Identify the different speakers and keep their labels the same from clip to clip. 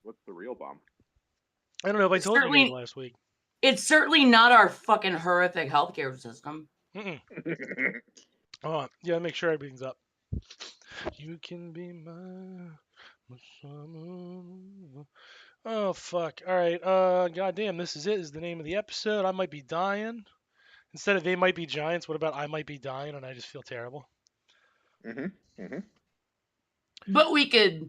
Speaker 1: What's the real bomb?
Speaker 2: I don't know if I told you guys last week.
Speaker 3: It's certainly not our fucking horrific healthcare system.
Speaker 2: Oh, yeah, make sure everything's up. You can be my summer. Oh, fuck. All right. Goddamn, this is it. This is the name of the episode. I might be dying. Instead of they might be giants, what about I might be dying and I just feel terrible?
Speaker 3: But we could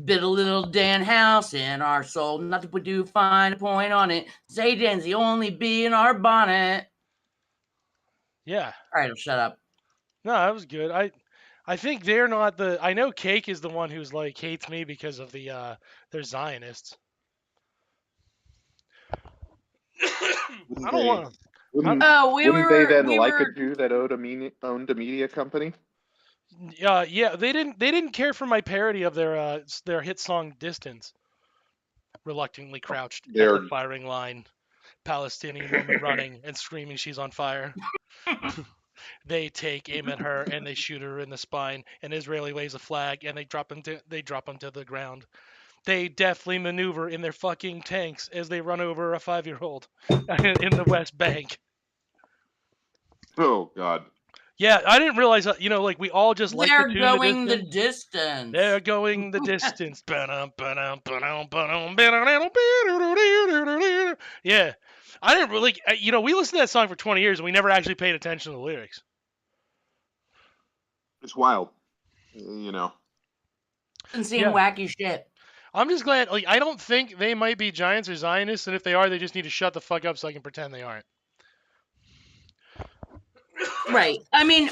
Speaker 3: build a little Dan house in our soul. Not to put too fine a point on it. Satan's the only bee in our bonnet.
Speaker 2: Yeah.
Speaker 3: All right, I'll shut up.
Speaker 2: No, that was good. I think they're not the. I know Cake is the one who's like hates me because of the they're Zionists. I don't want to.
Speaker 1: Wouldn't they then like a Jew that owned a media company?
Speaker 2: Yeah, they didn't care for my parody of their hit song "Distance." Reluctantly crouched at the firing line, Palestinian woman running and screaming she's on fire. They take aim at her and they shoot her in the spine. An Israeli waves a flag and they drop him to the ground. They deftly maneuver in their fucking tanks as they run over a 5-year-old in the West Bank.
Speaker 1: Oh God.
Speaker 2: Yeah, I didn't realize, like we all just like
Speaker 3: They're going the distance.
Speaker 2: They're going the distance. Yeah. I didn't really, we listened to that song for 20 years and we never actually paid attention to the lyrics.
Speaker 1: It's wild.
Speaker 3: And seeing wacky shit.
Speaker 2: I'm just glad, I don't think they might be giants or Zionists, and if they are, they just need to shut the fuck up so I can pretend they aren't.
Speaker 3: Right. I mean,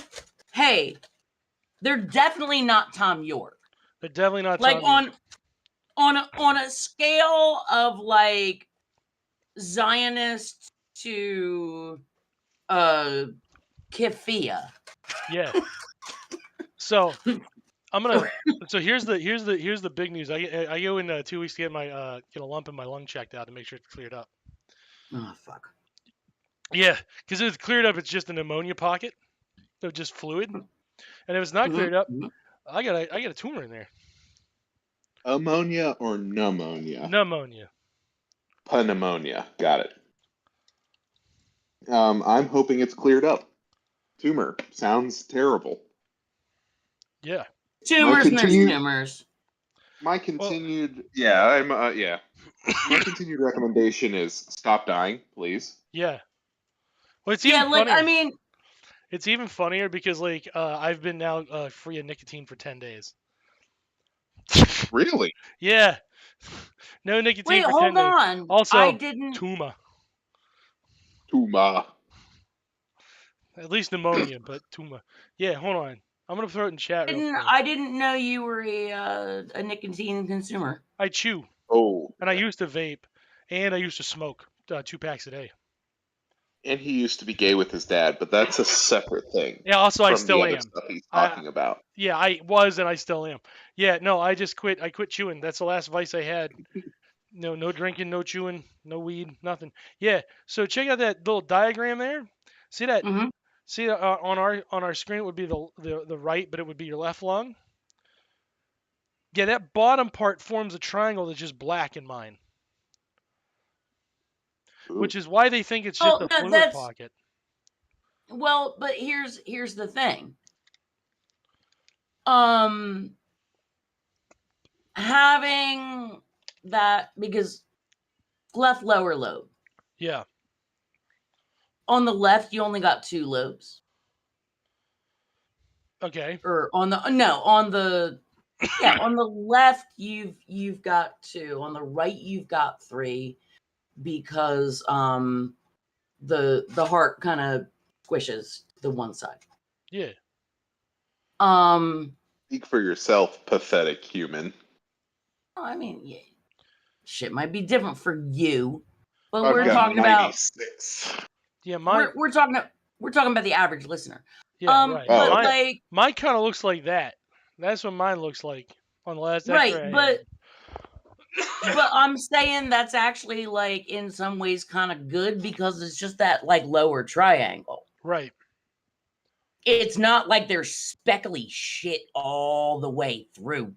Speaker 3: hey, they're definitely not Tom York.
Speaker 2: They're definitely not Tom
Speaker 3: York. On a scale of like Zionist to Kifia.
Speaker 2: Yeah. So so here's the big news. I go in 2 weeks to get my get a lump in my lung checked out to make sure it's cleared up.
Speaker 3: Oh fuck.
Speaker 2: Yeah, because if it's cleared up, it's just a pneumonia pocket. So just fluid. And if it's not cleared up, I got a tumor in there.
Speaker 1: Ammonia or pneumonia?
Speaker 2: Pneumonia.
Speaker 1: Pneumonia. Got it. I'm hoping it's cleared up. Tumor. Sounds terrible.
Speaker 2: Yeah.
Speaker 3: Tumors and there's tumors.
Speaker 1: My continued... My continued recommendation is stop dying, please.
Speaker 2: Yeah. Well, it's even funnier. It's even funnier because I've been now free of nicotine for 10 days.
Speaker 1: Really?
Speaker 2: Yeah. No nicotine for 10 days.
Speaker 3: Wait, hold on.
Speaker 2: Also,
Speaker 3: I didn't...
Speaker 2: Tuma. At least pneumonia, but Tuma. Yeah, hold on. I'm going to throw it in chat real quick.
Speaker 3: I didn't know you were a nicotine consumer.
Speaker 2: I chew.
Speaker 1: Oh.
Speaker 2: And I used to vape. And I used to smoke 2 packs a day.
Speaker 1: And he used to be gay with his dad, but that's a separate thing.
Speaker 2: Yeah, also I still am.
Speaker 1: Stuff he's talking about.
Speaker 2: Yeah, I was and I still am. Yeah, no, I just quit. I quit chewing. That's the last vice I had. No drinking, no chewing, no weed, nothing. Yeah, so check out that little diagram there. See that?
Speaker 3: Mm-hmm.
Speaker 2: See on our screen it would be the right, but it would be your left lung. Yeah, that bottom part forms a triangle that's just black in mine. Ooh. Which is why they think it's just a fluid pocket.
Speaker 3: Well, but here's the thing. Having that, because left lower lobe.
Speaker 2: Yeah.
Speaker 3: On the left, you only got 2 lobes.
Speaker 2: Okay.
Speaker 3: Or on the left you've got 2. On the right you've got 3, because the heart kind of squishes the one side.
Speaker 2: Yeah.
Speaker 1: Speak for yourself, pathetic human.
Speaker 3: I mean, yeah, shit might be different for you, but
Speaker 1: I've
Speaker 3: we're
Speaker 1: got
Speaker 3: talking
Speaker 1: 96.
Speaker 3: about.
Speaker 2: Yeah,
Speaker 3: we're talking about the average listener.
Speaker 2: Yeah, right.
Speaker 3: But
Speaker 2: mine kind of looks like that. That's what mine looks like on the last
Speaker 3: X-ray. Right, but I'm saying that's actually in some ways kind of good because it's just that lower triangle.
Speaker 2: Right.
Speaker 3: It's not like there's speckly shit all the way through.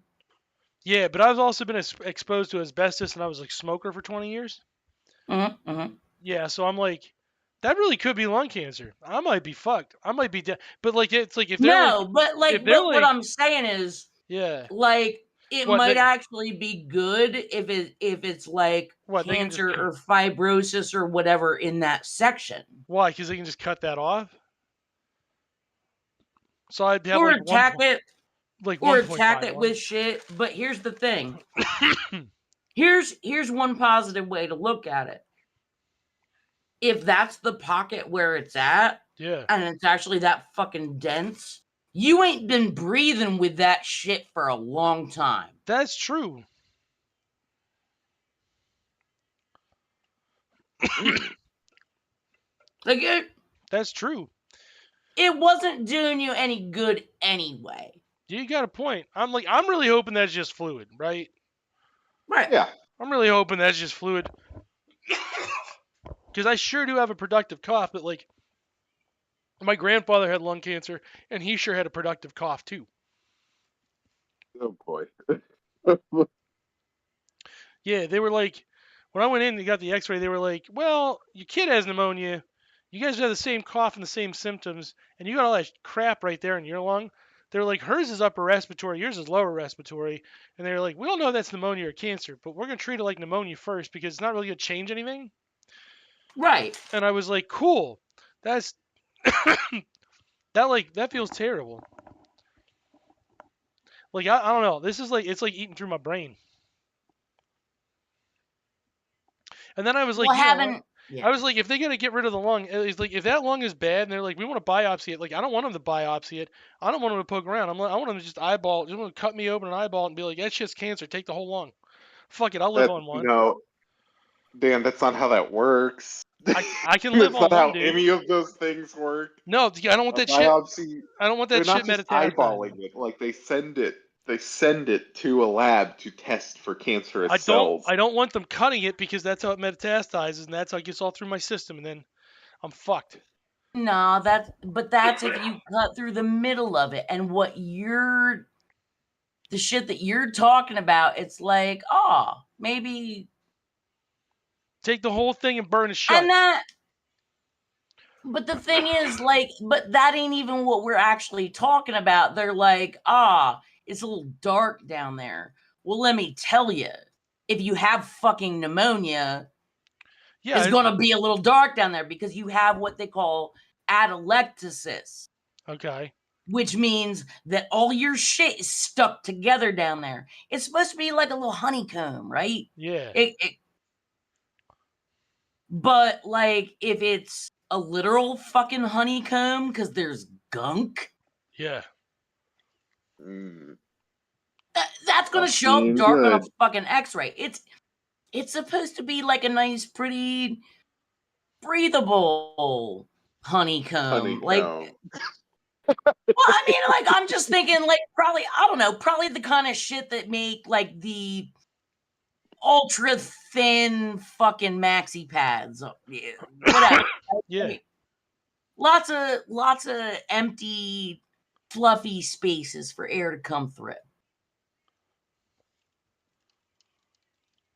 Speaker 2: Yeah, but I've also been exposed to asbestos, and I was like smoker for 20 years.
Speaker 3: Mm-hmm, mm-hmm.
Speaker 2: Yeah, so I'm like, that really could be lung cancer. I might be fucked. I might be dead. But like, it's like if they're
Speaker 3: No,
Speaker 2: like,
Speaker 3: but like,
Speaker 2: if they're
Speaker 3: what
Speaker 2: like,
Speaker 3: I'm saying is,
Speaker 2: yeah,
Speaker 3: like, it
Speaker 2: what
Speaker 3: might
Speaker 2: they,
Speaker 3: actually be good if it's like
Speaker 2: what they can just
Speaker 3: cancer or fibrosis or whatever in that section,
Speaker 2: why? Because they can just cut that off. So I'd have
Speaker 3: or
Speaker 2: like
Speaker 3: attack it,
Speaker 2: like
Speaker 3: or attack it
Speaker 2: 1.5
Speaker 3: with shit. But here's the thing. Here's one positive way to look at it. If that's the pocket where it's at,
Speaker 2: Yeah,
Speaker 3: and it's actually that fucking dense, you ain't been breathing with that shit for a long time.
Speaker 2: that's true.
Speaker 3: Like
Speaker 2: That's true.
Speaker 3: it wasn't doing you any good anyway.
Speaker 2: You got a point. I'm really hoping that's just fluid, right?
Speaker 3: Right.
Speaker 1: Yeah.
Speaker 2: I'm really hoping that's just fluid. Because I sure do have a productive cough, but like, my grandfather had lung cancer, and he sure had a productive cough too.
Speaker 1: Oh boy.
Speaker 2: Yeah, they were like, when I went in and got the X-ray, they were like, "Well, your kid has pneumonia. You guys have the same cough and the same symptoms, and you got all that crap right there in your lung." They were like, "Hers is upper respiratory, yours is lower respiratory," and they were like, "We don't know if that's pneumonia or cancer, but we're gonna treat it like pneumonia first because it's not really gonna change anything."
Speaker 3: Right.
Speaker 2: And I was like, "Cool, that's that feels terrible." Like I don't know. This is like it's like eating through my brain. And then I was like,
Speaker 3: Well,
Speaker 2: you know what?
Speaker 3: having
Speaker 2: I was like, if they're gonna get rid of the lung, it's like if that lung is bad, and they're like, we want to biopsy it. Like, I don't want them to biopsy it. I don't want them to poke around. I want them to just eyeball, just want to cut me open an eyeball and be like, that shit's cancer. Take the whole lung. Fuck it, I'll live on one.
Speaker 1: No, Dan, that's not how that works.
Speaker 2: I can live
Speaker 1: That's
Speaker 2: on
Speaker 1: not how
Speaker 2: one, dude.
Speaker 1: any of those things work.
Speaker 2: No, I don't want that
Speaker 1: biopsy,
Speaker 2: shit. I don't want that
Speaker 1: they're
Speaker 2: shit
Speaker 1: not just
Speaker 2: metastasis.
Speaker 1: eyeballing it. Like they send it to a lab to test for cancerous cells.
Speaker 2: I don't want them cutting it because that's how it metastasizes and that's how it gets all through my system, and then I'm fucked.
Speaker 3: No, that's if you cut through the middle of it. And the shit that you're talking about, it's like, oh, maybe
Speaker 2: Take the whole thing and burn it shut.
Speaker 3: and that. But the thing is, like, but that ain't even what we're actually talking about. They're like, it's a little dark down there. Well, let me tell you, if you have fucking pneumonia, it's going to be a little dark down there because you have what they call atelectasis.
Speaker 2: Okay.
Speaker 3: Which means that all your shit is stuck together down there. It's supposed to be like a little honeycomb, right?
Speaker 2: Yeah.
Speaker 3: But like if it's a literal fucking honeycomb because there's gunk.
Speaker 2: Yeah.
Speaker 3: That's gonna show up dark on a fucking X-ray. It's supposed to be like a nice, pretty, breathable honeycomb. Like, well, I mean, like I'm just thinking, like probably I don't know, probably the kind of shit that make like the ultra thin fucking maxi pads, whatever.
Speaker 2: Yeah.
Speaker 3: I mean, lots of empty, fluffy spaces for air to come through.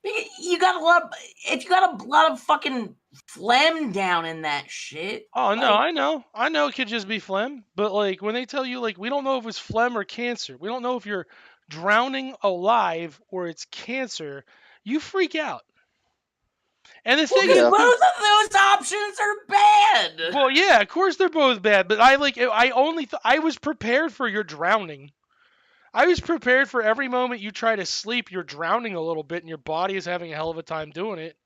Speaker 3: You got if you got a lot of fucking phlegm down in that shit.
Speaker 2: Oh no, I know it could just be phlegm, but like when they tell you like we don't know if it's phlegm or cancer, we don't know if you're drowning alive or it's cancer, you freak out. And the thing is,
Speaker 3: both of those options are bad.
Speaker 2: Well, yeah, of course they're both bad, but I was prepared for your drowning. I was prepared for every moment you try to sleep, you're drowning a little bit, and your body is having a hell of a time doing it.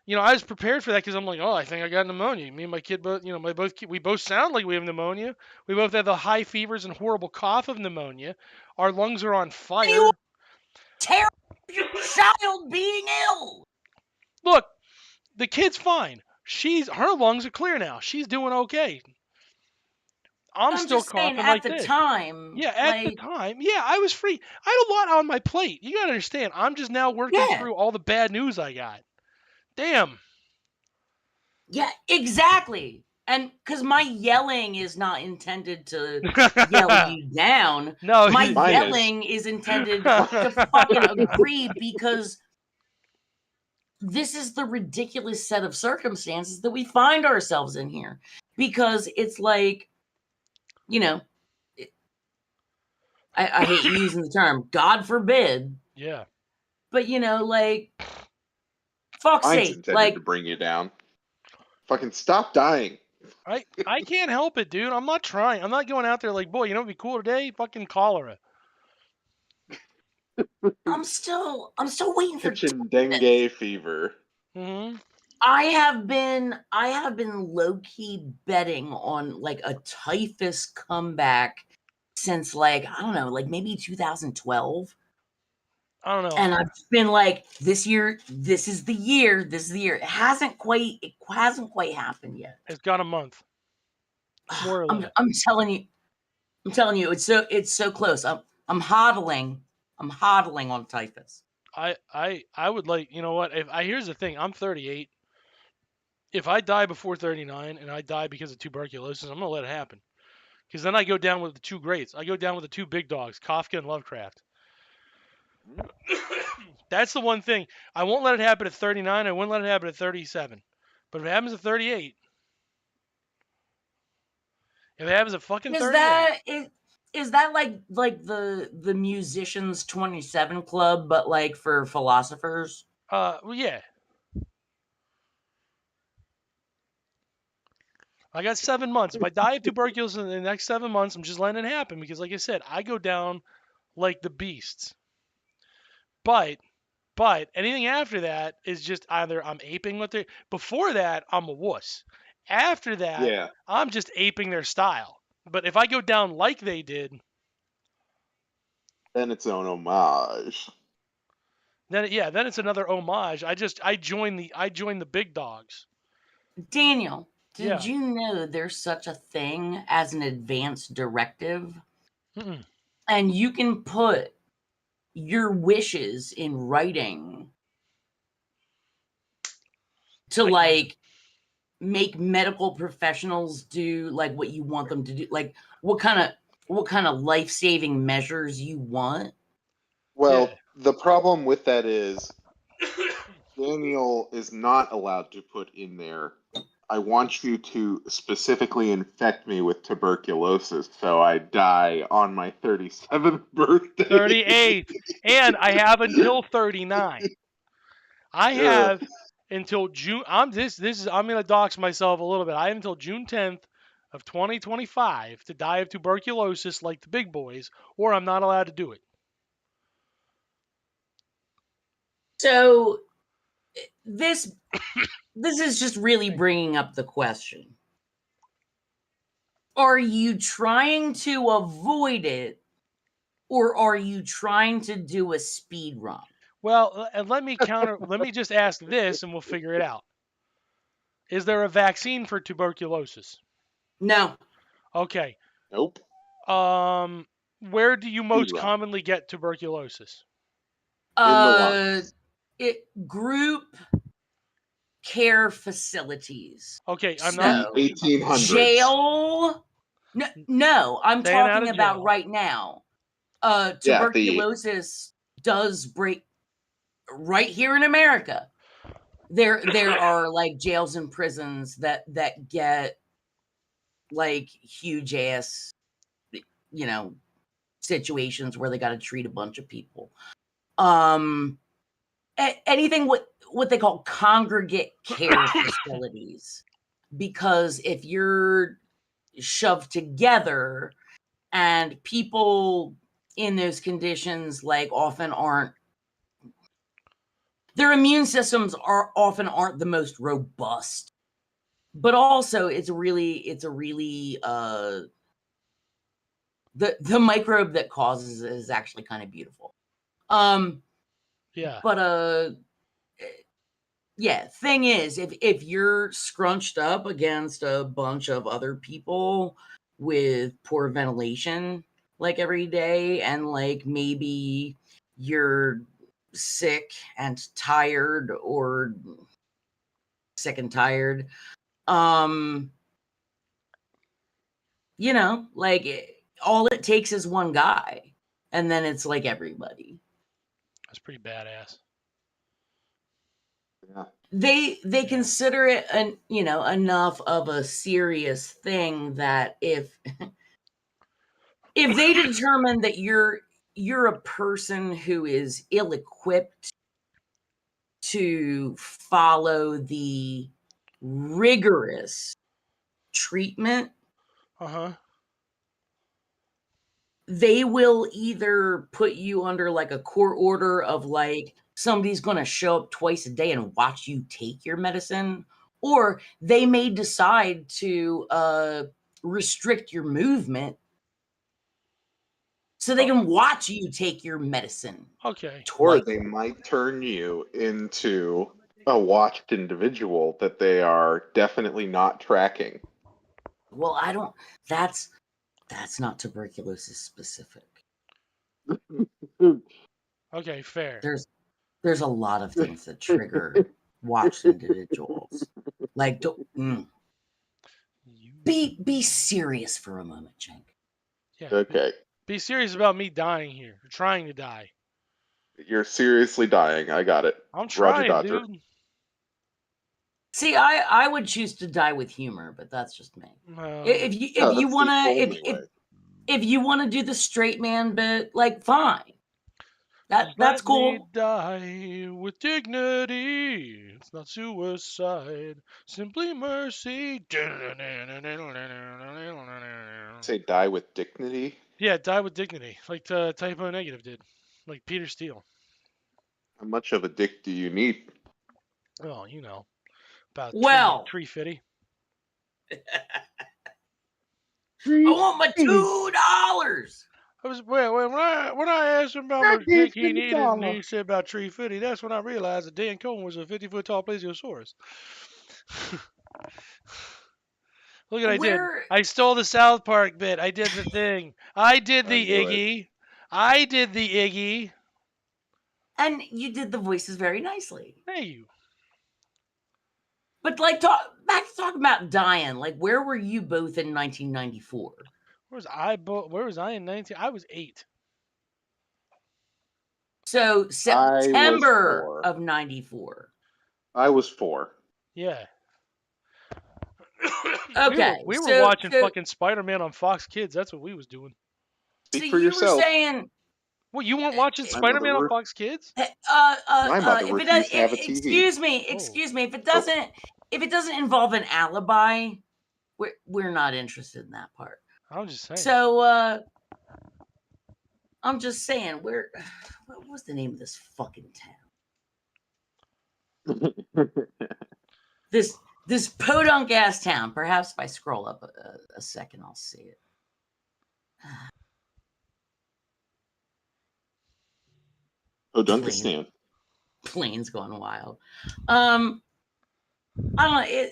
Speaker 2: You know, I was prepared for that because I'm like, oh, I think I got pneumonia. Me and my kid both, you know, we both sound like we have pneumonia. We both have the high fevers and horrible cough of pneumonia. Our lungs are on fire.
Speaker 3: You terrible your child being ill.
Speaker 2: Look, the kid's fine. Her lungs are clear now. She's doing okay. I'm still
Speaker 3: just
Speaker 2: coughing
Speaker 3: saying,
Speaker 2: like
Speaker 3: at the
Speaker 2: this.
Speaker 3: time.
Speaker 2: Yeah, at the time. Yeah, I was free. I had a lot on my plate. You gotta understand. I'm just now working through all the bad news I got. Damn.
Speaker 3: Yeah, exactly. And because my yelling is not intended to yell you down.
Speaker 2: No,
Speaker 3: My
Speaker 1: Mine
Speaker 3: yelling is intended to fucking agree, because this is the ridiculous set of circumstances that we find ourselves in here. Because it's like, you know, I hate using the term, God forbid.
Speaker 2: Yeah.
Speaker 3: But, you know, like, fuck's
Speaker 1: Mine's
Speaker 3: sake.
Speaker 1: intended
Speaker 3: Like,
Speaker 1: to bring you down. Fucking stop dying.
Speaker 2: I can't help it, dude. I'm not trying. I'm not going out there like, boy, you know what'd be cool today? Fucking cholera.
Speaker 3: I'm still waiting for
Speaker 1: Kitchen dengue fever.
Speaker 2: Mm-hmm.
Speaker 3: I have been low-key betting on like a typhus comeback since, like, I don't know, like maybe 2012.
Speaker 2: I don't know.
Speaker 3: And I've been like, this year, this is the year. It hasn't quite happened yet.
Speaker 2: It's got a month. More or less.
Speaker 3: I'm telling you, it's so close. I'm hodling on typhus.
Speaker 2: I would like, you know what? Here's the thing, I'm 38. If I die before 39 and I die because of tuberculosis, I'm gonna let it happen. Because then I go down with the two greats. I go down with the two big dogs, Kafka and Lovecraft. That's the one thing. I won't let it happen at 39. I won't let it happen at 37. But if it happens at 38, if it happens at fucking 38,
Speaker 3: Is that like the musicians 27 club, but like for philosophers?
Speaker 2: well, yeah. I got 7 months. If I die of tuberculosis in the next 7 months, I'm just letting it happen because, like I said, I go down like the beasts. But anything after that is just either I'm aping what they. Before that, I'm a wuss. After that,
Speaker 1: Yeah.
Speaker 2: I'm just aping their style. But if I go down like they did,
Speaker 1: Then it's an homage.
Speaker 2: then it's another homage. I join the big dogs.
Speaker 3: Daniel, did
Speaker 2: Yeah.
Speaker 3: you know there's such a thing as an advance directive?
Speaker 2: Mm-mm.
Speaker 3: And you can put your wishes in writing to like make medical professionals do like what you want them to do, like what kind of life-saving measures you want.
Speaker 1: Well,
Speaker 2: Yeah.
Speaker 1: the problem with that is Daniel is not allowed to put in there, I want you to specifically infect me with tuberculosis so I die on my 37th birthday.
Speaker 2: 38, and I have until 39. I have until June. I'm gonna dox myself a little bit. I have until June 10th of 2025 to die of tuberculosis like the big boys, or I'm not allowed to do it.
Speaker 3: So this is just really bringing up the question. Are you trying to avoid it, or are you trying to do a speed run?
Speaker 2: Well, and let me just ask this and we'll figure it out. Is there a vaccine for tuberculosis?
Speaker 3: No.
Speaker 2: Okay.
Speaker 1: Nope.
Speaker 2: Where do you most
Speaker 1: Speed run.
Speaker 2: commonly get tuberculosis?
Speaker 1: In the lungs.
Speaker 3: Group care facilities.
Speaker 2: Okay, I'm
Speaker 3: So,
Speaker 2: not
Speaker 1: 1800s.
Speaker 3: jail. No, I'm
Speaker 2: Staying out
Speaker 3: talking
Speaker 2: of
Speaker 3: about
Speaker 2: jail.
Speaker 3: right now.
Speaker 1: Yeah,
Speaker 3: Tuberculosis does break right here in America. There are like jails and prisons that get like huge ass, you know, situations where they got to treat a bunch of people. Anything what they call congregate care facilities, because if you're shoved together and people in those conditions like often aren't, their immune systems aren't the most robust, but also it's a really the microbe that causes it is actually kind of beautiful.
Speaker 2: Yeah.
Speaker 3: But yeah, thing is, if you're scrunched up against a bunch of other people with poor ventilation like every day, and like maybe you're sick and tired, or sick and tired, you know, like all it takes is one guy, and then it's like everybody.
Speaker 2: That's pretty badass.
Speaker 1: Yeah.
Speaker 3: They consider it enough of a serious thing that if they determine that you're a person who is ill-equipped to follow the rigorous treatment, they will either put you under like a court order of like somebody's going to show up twice a day and watch you take your medicine, or they may decide to restrict your movement so they can watch you take your medicine.
Speaker 2: Okay.
Speaker 1: Or they might turn you into a watched individual that they are definitely not tracking.
Speaker 3: Well, I don't. That's not tuberculosis specific.
Speaker 2: Okay, fair.
Speaker 3: There's a lot of things that trigger watched individuals. Like, be serious for a moment, Cenk.
Speaker 2: Yeah.
Speaker 1: Okay.
Speaker 2: Be serious about me dying here, or trying to die.
Speaker 1: You're seriously dying. I got it.
Speaker 2: I'm trying,
Speaker 1: Roger, Dodger.
Speaker 2: dude.
Speaker 3: See, I would choose to die with humor, but that's just me. If you wanna do the straight man bit, like fine. That's cool.
Speaker 2: Let me die with dignity. It's not suicide, simply mercy.
Speaker 1: Say die with dignity?
Speaker 2: Yeah, die with dignity, like the Typo Negative did, like Peter Steele.
Speaker 1: How much of a dick do you need?
Speaker 2: Oh, you know, about
Speaker 3: Well,
Speaker 2: $3.50.
Speaker 3: I want my $2.
Speaker 2: I was when I asked him about how much dick he needed, and he said about $3.50. That's when I realized that Dan Cohen was a 50-foot tall plesiosaurus. Look what I did. I stole the South Park bit. I did the thing. I did the Iggy. I did the Iggy.
Speaker 3: And you did the voices very nicely.
Speaker 2: Thank you.
Speaker 3: But like, talk about dying. Like, where were you both in 1994?
Speaker 2: Where was I in 19? I was 8.
Speaker 3: So September of 94.
Speaker 1: I was 4.
Speaker 2: Yeah.
Speaker 3: Okay.
Speaker 2: We were watching fucking Spider-Man on Fox Kids. That's what we was doing.
Speaker 1: Speak for yourself.
Speaker 3: Were saying,
Speaker 2: well, you weren't watching Spider-Man on Fox Kids?
Speaker 3: Excuse me. If it doesn't involve an alibi, we're not interested in that part.
Speaker 2: I'm just saying.
Speaker 3: So I'm just saying, what was the name of this fucking town? This podunk ass town. Perhaps if I scroll up a second, I'll see it.
Speaker 1: Podunkistan.
Speaker 3: Plane's going wild. I don't know.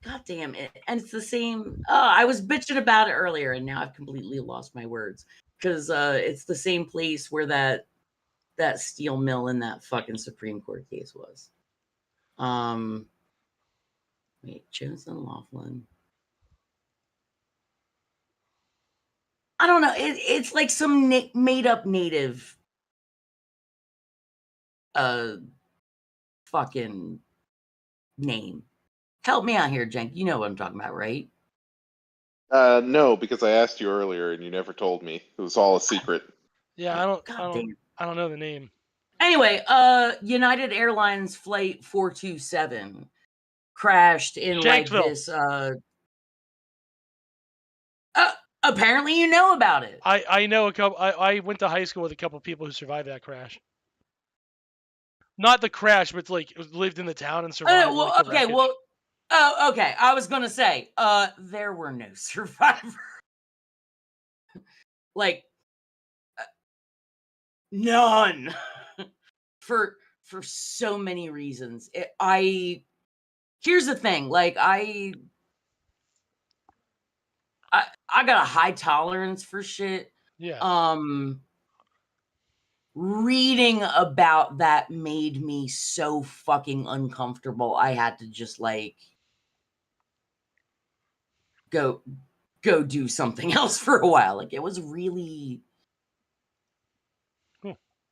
Speaker 3: God damn it. And it's the same. I was bitching about it earlier, and now I've completely lost my words. Because it's the same place where that steel mill in that fucking Supreme Court case was. Wait, Jones and Laughlin. I don't know. It's like some made up native fucking name. Help me out here, Cenk. You know what I'm talking about, right?
Speaker 1: No, because I asked you earlier and you never told me. It was all a secret.
Speaker 2: Yeah, I don't know the name.
Speaker 3: Anyway, United Airlines flight 427 crashed in like this. Apparently, you know about it.
Speaker 2: I know a couple. I went to high school with a couple of people who survived that crash. Not the crash, but like lived in the town and survived.
Speaker 3: Okay. I was gonna say, there were no survivors. Like, none. for so many reasons. Here's the thing. Like, I got a high tolerance for shit.
Speaker 2: Yeah.
Speaker 3: Reading about that made me so fucking uncomfortable. I had to just like go go do something else for a while. Like, it was really.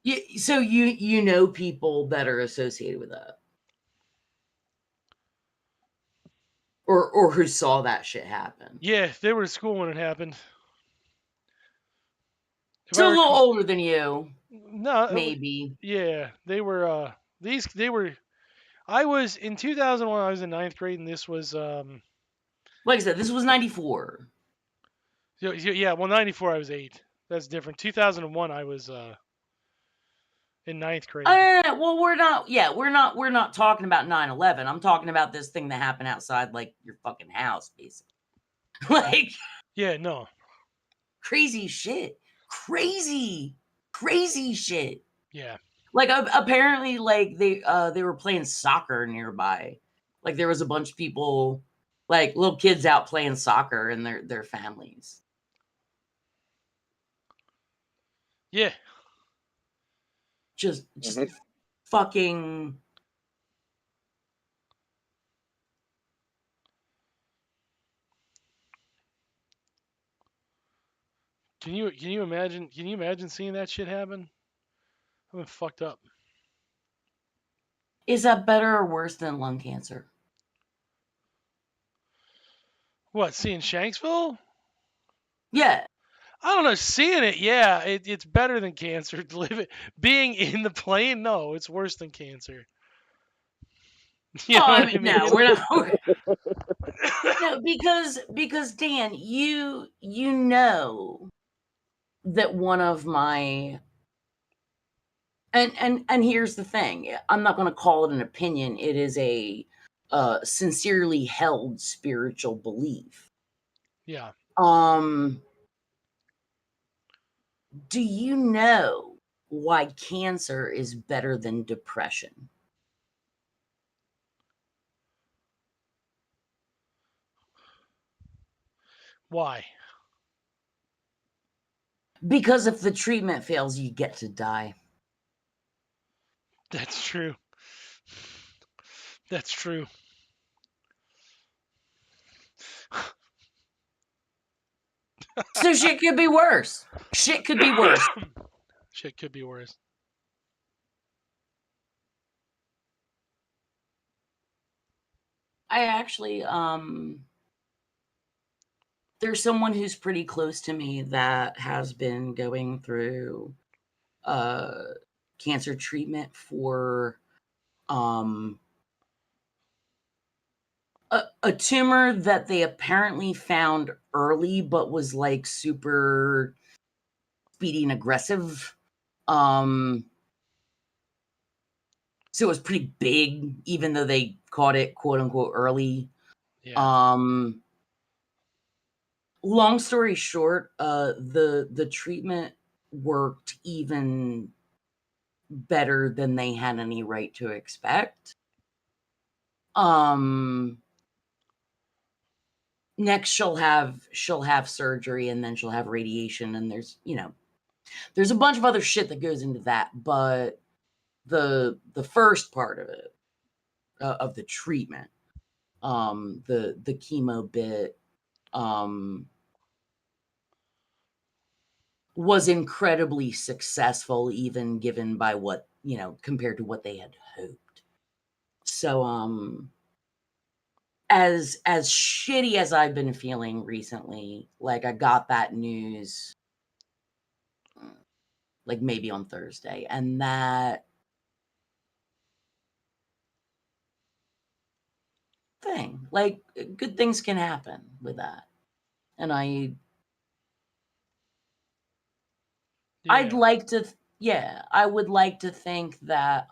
Speaker 3: Yeah, so you know people that are associated with that, or who saw that shit happen.
Speaker 2: Yeah, they were at school when it happened.
Speaker 3: So a little older than you.
Speaker 2: No,
Speaker 3: maybe.
Speaker 2: Yeah, they were. They were. I was in 2001. I was in 9th grade, and this was.
Speaker 3: Like I said, this was 94.
Speaker 2: Yeah, well, 94 I was 8. That's different. 2001 I was in 9th grade.
Speaker 3: Well, we're not. Yeah, we're not talking about 9/11. I'm talking about this thing that happened outside, like, your fucking house, basically. Like.
Speaker 2: Yeah, no.
Speaker 3: Crazy shit. Crazy shit.
Speaker 2: Yeah.
Speaker 3: Like, apparently, like, they were playing soccer nearby. Like, there was a bunch of people, like, little kids out playing soccer and their families.
Speaker 2: Yeah.
Speaker 3: Just fucking.
Speaker 2: Can you imagine seeing that shit happen? I've been fucked up.
Speaker 3: Is that better or worse than lung cancer?
Speaker 2: What, seeing Shanksville?
Speaker 3: Yeah.
Speaker 2: I don't know. Seeing it, yeah, it's better than cancer. Being in the plane, no, it's worse than cancer.
Speaker 3: You know what I mean? No, we're not. No, because Dan, you know that one of my and here's the thing. I'm not going to call it an opinion. It is a sincerely held spiritual belief.
Speaker 2: Yeah.
Speaker 3: Do you know why cancer is better than depression?
Speaker 2: Why?
Speaker 3: Because if the treatment fails, you get to die.
Speaker 2: That's true. That's true.
Speaker 3: So shit could be worse. Shit could be worse.
Speaker 2: Shit could be worse.
Speaker 3: I actually, there's someone who's pretty close to me that has been going through cancer treatment for a tumor that they apparently found early but was like super speedy and aggressive. So it was pretty big, even though they caught it quote unquote early.
Speaker 2: Yeah.
Speaker 3: Long story short, the treatment worked even better than they had any right to expect. Next she'll have surgery, and then she'll have radiation, and there's a bunch of other shit that goes into that, but the first part of it, of the treatment, the chemo bit, was incredibly successful, even given by what, compared to what they had hoped. So, as shitty as I've been feeling recently, like, I got that news, like, maybe on Thursday, and that thing, like, good things can happen with that. And I'd like to, I would like to think that,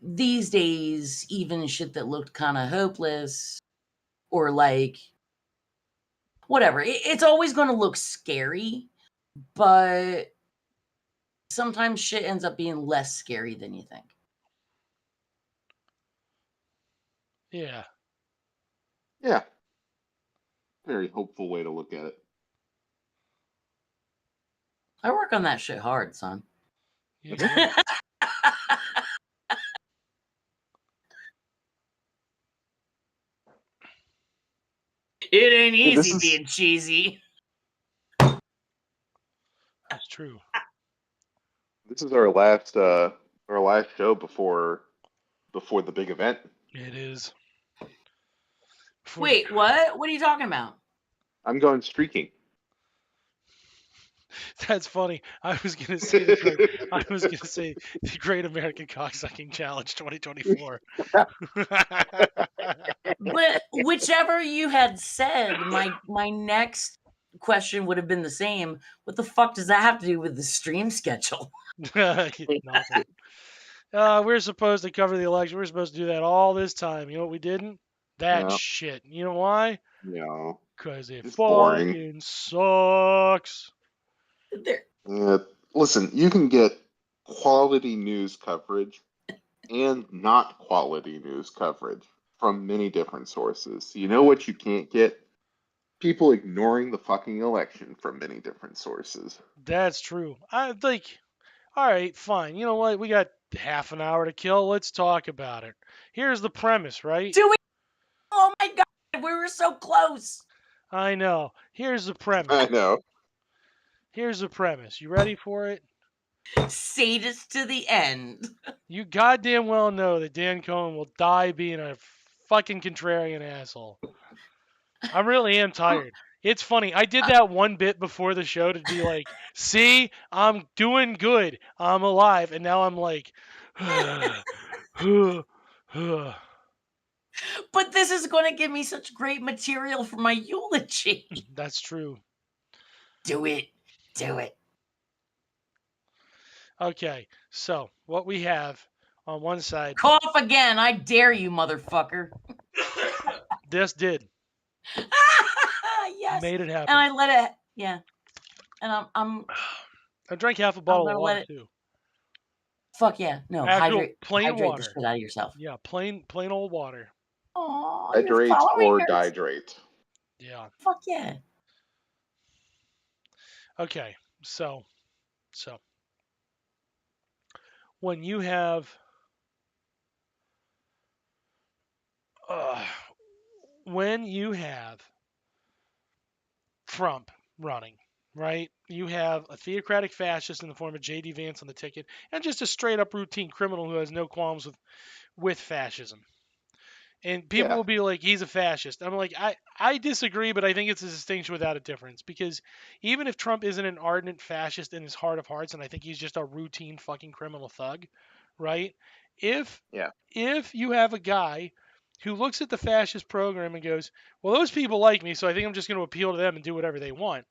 Speaker 3: these days, even shit that looked kind of hopeless, or like, whatever, it's always going to look scary, but sometimes shit ends up being less scary than you think.
Speaker 2: Yeah.
Speaker 1: Yeah. Very hopeful way to look at it.
Speaker 3: I work on that shit hard, son.
Speaker 2: Yeah.
Speaker 3: ain't easy being cheesy.
Speaker 2: That's true.
Speaker 1: This is our last show before the big event.
Speaker 2: It is.
Speaker 3: Wait, what? What are you talking about?
Speaker 1: I'm going streaking.
Speaker 2: That's funny. I was gonna say the Great American Cocksucking Challenge 2024.
Speaker 3: But whichever you had said, my next question would have been the same. What the fuck does that have to do with the stream schedule?
Speaker 2: Nothing. We're supposed to cover the election. We're supposed to do that all this time. You know what we didn't? That shit. You know why?
Speaker 1: No.
Speaker 2: Because it
Speaker 1: It's
Speaker 2: fucking
Speaker 1: boring.
Speaker 2: sucks.
Speaker 1: Listen, you can get quality news coverage and not quality news coverage from many different sources. You know what you can't get? People ignoring the fucking election from many different sources.
Speaker 2: That's true. I think, all right, fine. You know what? We got half an hour to kill. Let's talk about it. Here's the premise, right?
Speaker 3: Do we? Oh my god, we were so close.
Speaker 2: I know. Here's the premise.
Speaker 1: I know.
Speaker 2: Here's the premise. You ready for it?
Speaker 3: Sadist to the end.
Speaker 2: You goddamn well know that Dan Cohen will die being a fucking contrarian asshole. I really am tired. It's funny. I did that one bit before the show to be like, see, I'm doing good. I'm alive. And now I'm like,
Speaker 3: But this is going to give me such great material for my eulogy.
Speaker 2: That's true.
Speaker 3: Do it. Do it.
Speaker 2: Okay, so what we have on one side.
Speaker 3: Cough again. I dare you, motherfucker.
Speaker 2: This did.
Speaker 3: Yes.
Speaker 2: Made it happen.
Speaker 3: And I let it. Yeah. And
Speaker 2: I drank half a bottle of water too.
Speaker 3: Fuck yeah. No, hydrate
Speaker 2: water.
Speaker 3: The shit out of yourself.
Speaker 2: Yeah, plain old water.
Speaker 3: Oh,
Speaker 1: hydrate or dihydrate.
Speaker 2: Yeah.
Speaker 3: Fuck yeah.
Speaker 2: Okay, so when you have Trump running, right? You have a theocratic fascist in the form of J.D. Vance on the ticket, and just a straight up routine criminal who has no qualms with fascism. And people will be like, he's a fascist. I'm like, I disagree, but I think it's a distinction without a difference. Because even if Trump isn't an ardent fascist in his heart of hearts, and I think he's just a routine fucking criminal thug, right? If you have a guy who looks at the fascist program and goes, well, those people like me, so I think I'm just going to appeal to them and do whatever they want.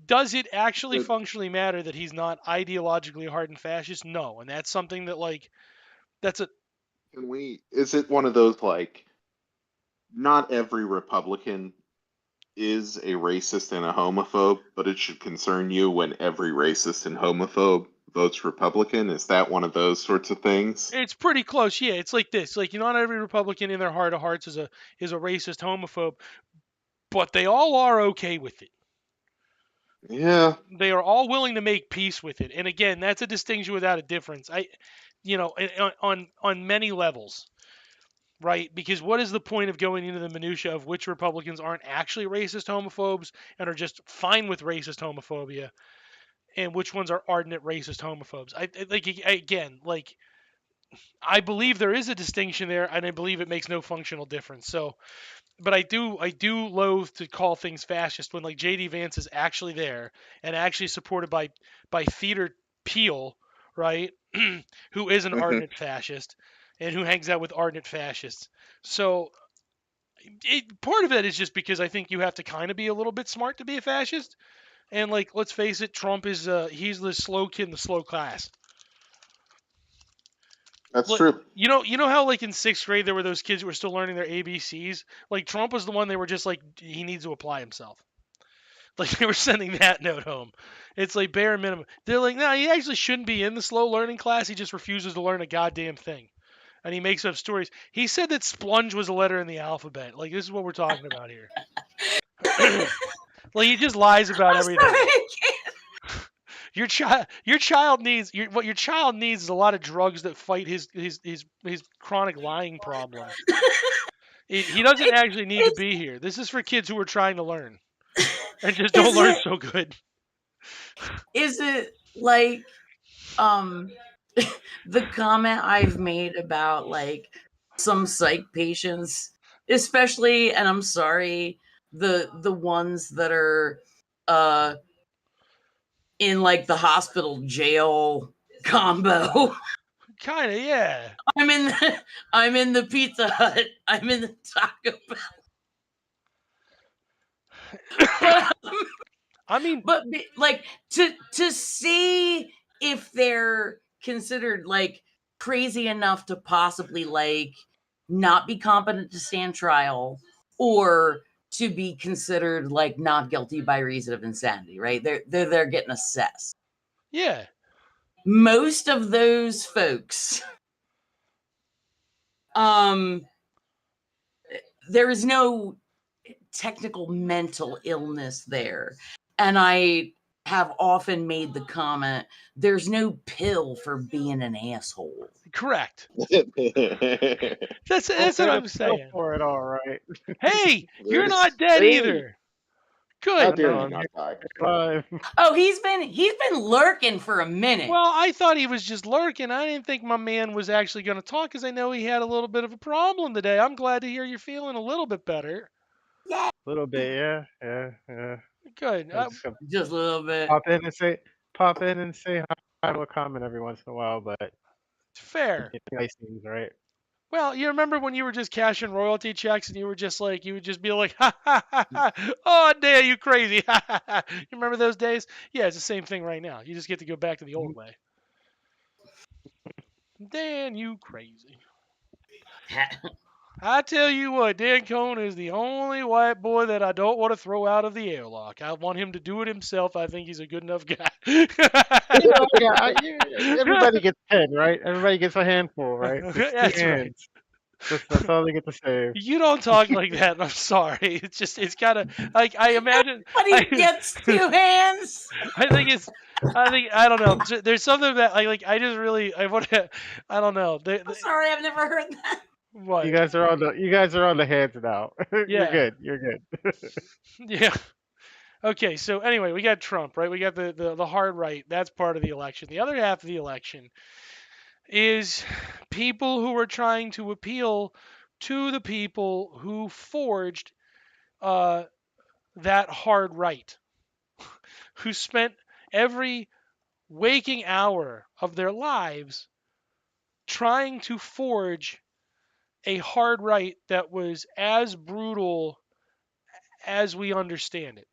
Speaker 2: Does it actually functionally matter that he's not ideologically a hardened fascist? No. And that's something that, like,
Speaker 1: is it one of those, like, not every Republican is a racist and a homophobe, but it should concern you when every racist and homophobe votes Republican? Is that one of those sorts of things?
Speaker 2: It's pretty close, yeah. It's like this. Like, not every Republican in their heart of hearts is a racist homophobe, but they all are okay with it.
Speaker 1: Yeah.
Speaker 2: They are all willing to make peace with it. And again, that's a distinction without a difference. On many levels, right? Because what is the point of going into the minutia of which Republicans aren't actually racist homophobes and are just fine with racist homophobia, and which ones are ardent racist homophobes? I believe there is a distinction there, and I believe it makes no functional difference. So, but I do loathe to call things fascist when, like, J.D. Vance is actually there and actually supported by Theodore Peel, right? Who is an ardent fascist and who hangs out with ardent fascists. So part of it is just because I think you have to kind of be a little bit smart to be a fascist. And, like, let's face it, Trump is he's the slow kid in the slow class.
Speaker 1: That's true.
Speaker 2: You know how, like, in 6th grade there were those kids who were still learning their ABCs? Like, Trump was the one they were just like, he needs to apply himself. Like, they were sending that note home. It's like bare minimum. They're like, no, he actually shouldn't be in the slow learning class. He just refuses to learn a goddamn thing. And he makes up stories. He said that splunge was a letter in the alphabet. Like, this is what we're talking about here. Like, he just lies about everything. Your child needs is a lot of drugs that fight his chronic lying problem. He doesn't actually need to be here. This is for kids who are trying to learn and just don't learn so good.
Speaker 3: Is it like the comment I've made about like some psych patients, especially, and I'm sorry, the ones that are in like the hospital jail combo.
Speaker 2: Kind of, yeah.
Speaker 3: I'm in the Pizza Hut. I'm in the Taco Bell.
Speaker 2: I mean,
Speaker 3: but like to see if they're considered like crazy enough to possibly like not be competent to stand trial, or to be considered like not guilty by reason of insanity, right? They're getting assessed.
Speaker 2: Yeah.
Speaker 3: Most of those folks, there is no technical mental illness there. And I have often made the comment, there's no pill for being an asshole.
Speaker 2: Correct. That's what I'm saying.
Speaker 4: For it, all right.
Speaker 2: Hey, you're not dead either. Good.
Speaker 1: How dare you not die?
Speaker 3: Oh, he's been lurking for a minute.
Speaker 2: Well, I thought he was just lurking. I didn't think my man was actually going to talk because I know he had a little bit of a problem today. I'm glad to hear you're feeling a little bit better.
Speaker 3: Yeah.
Speaker 4: A little bit, yeah.
Speaker 2: Good.
Speaker 3: Just a little bit.
Speaker 4: Pop in and say hi to a comment every once in a while, but
Speaker 2: fair.
Speaker 4: Nice things, right?
Speaker 2: Well, you remember when you were just cashing royalty checks and you would just be like, ha ha ha ha, oh damn, you crazy, ha ha ha. You remember those days? Yeah, it's the same thing right now. You just get to go back to the old way. Dan, you crazy. I tell you what, Dan Cohen is the only white boy that I don't want to throw out of the airlock. I want him to do it himself. I think he's a good enough guy.
Speaker 4: Everybody gets 10, right? Everybody gets a handful, right?
Speaker 2: That's right.
Speaker 4: That's all they get to say.
Speaker 2: You don't talk like that. I'm sorry. It's gotta, like, I imagine.
Speaker 3: But he gets 2 hands.
Speaker 2: I don't know. There's something that I want to. I don't know.
Speaker 3: I'm sorry, I've never heard that.
Speaker 2: What?
Speaker 4: You guys are on the hands now.
Speaker 2: Yeah.
Speaker 4: You're good.
Speaker 2: Yeah. Okay, so anyway, we got Trump, right? We got the hard right. That's part of the election. The other half of the election is people who are trying to appeal to the people who forged that hard right, who spent every waking hour of their lives trying to forge a hard right that was as brutal as we understand it.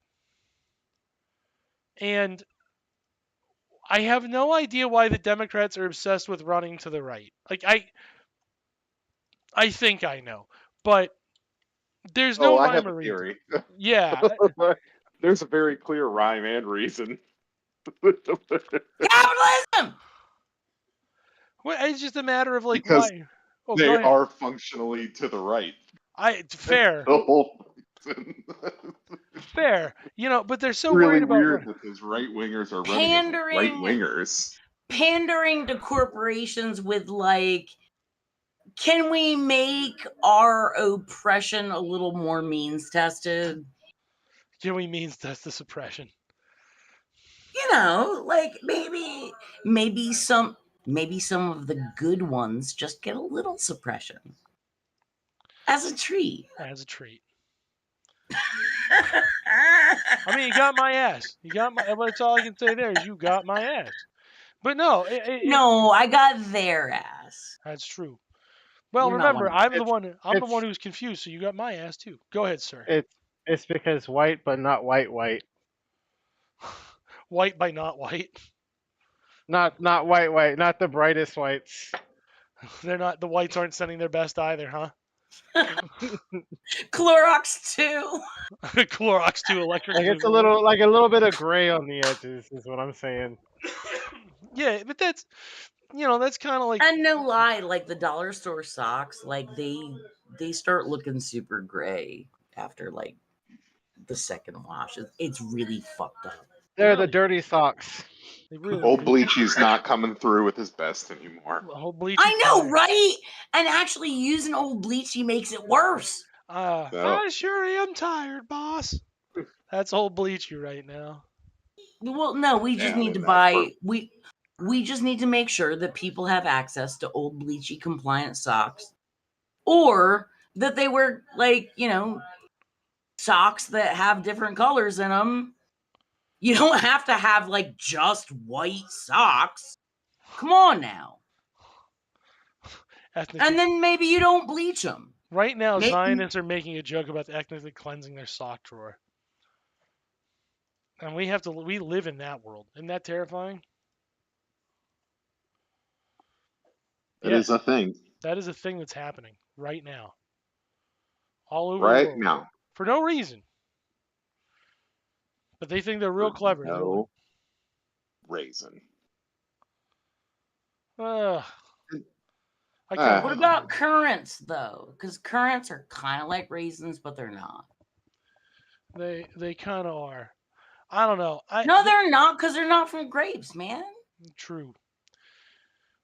Speaker 2: And I have no idea why the Democrats are obsessed with running to the right. Like, I think I know, but there's no rhyme or reason.
Speaker 1: Theory.
Speaker 2: Yeah.
Speaker 1: There's a very clear rhyme and reason.
Speaker 3: Capitalism!
Speaker 2: Well, it's just a matter of like
Speaker 1: because
Speaker 2: why. Oh,
Speaker 1: they are functionally to the right.
Speaker 2: Fair.
Speaker 1: The whole reason.
Speaker 2: Fair. But they're so
Speaker 1: really
Speaker 2: worried about
Speaker 1: weird that those right wingers are running as right wingers.
Speaker 3: Pandering to corporations with like, can we make our oppression a little more means tested?
Speaker 2: Can we means test the suppression?
Speaker 3: Like maybe some of the good ones just get a little suppression. As a treat.
Speaker 2: As a treat. I mean, you got my ass. That's all I can say there is you got my ass. But no.
Speaker 3: No, I got their ass.
Speaker 2: That's true. Well, remember, I'm the one who's confused, so you got my ass too. Go ahead, sir.
Speaker 4: It's because white, but not white.
Speaker 2: White by not white.
Speaker 4: Not white. Not the brightest whites.
Speaker 2: They're not. The whites aren't sending their best either, huh?
Speaker 3: Clorox 2.
Speaker 2: Clorox 2 electric.
Speaker 4: Like it's a little bit of gray on the edges, is what I'm saying.
Speaker 2: Yeah, but that's that's kind of like.
Speaker 3: And no lie, like the dollar store socks, like they start looking super gray after like the second wash. It's really fucked up.
Speaker 4: They're the dirty socks.
Speaker 1: Old Bleachy's not coming through with his best anymore.
Speaker 3: I know, right? And actually using Old Bleachy makes it worse.
Speaker 2: I sure am tired, boss. That's old Bleachy right now.
Speaker 3: Well, no, we just need to buy we just need to make sure that people have access to old Bleachy compliant socks, or that they wear socks that have different colors in them. You don't have to have just white socks. Come on now. And then maybe you don't bleach them.
Speaker 2: Right now, Zionists are making a joke about ethnically cleansing their sock drawer. And we live in that world. Isn't that terrifying?
Speaker 1: That is a thing.
Speaker 2: That is a thing that's happening right now. All over
Speaker 1: right
Speaker 2: the world.
Speaker 1: now.
Speaker 2: For no reason. But they think they're real clever.
Speaker 1: No reason.
Speaker 2: What
Speaker 3: about currants, though? Because currants are kind of like raisins, but they're not.
Speaker 2: They kind of are. I don't know.
Speaker 3: No, they're not, because they're not from grapes, man.
Speaker 2: True.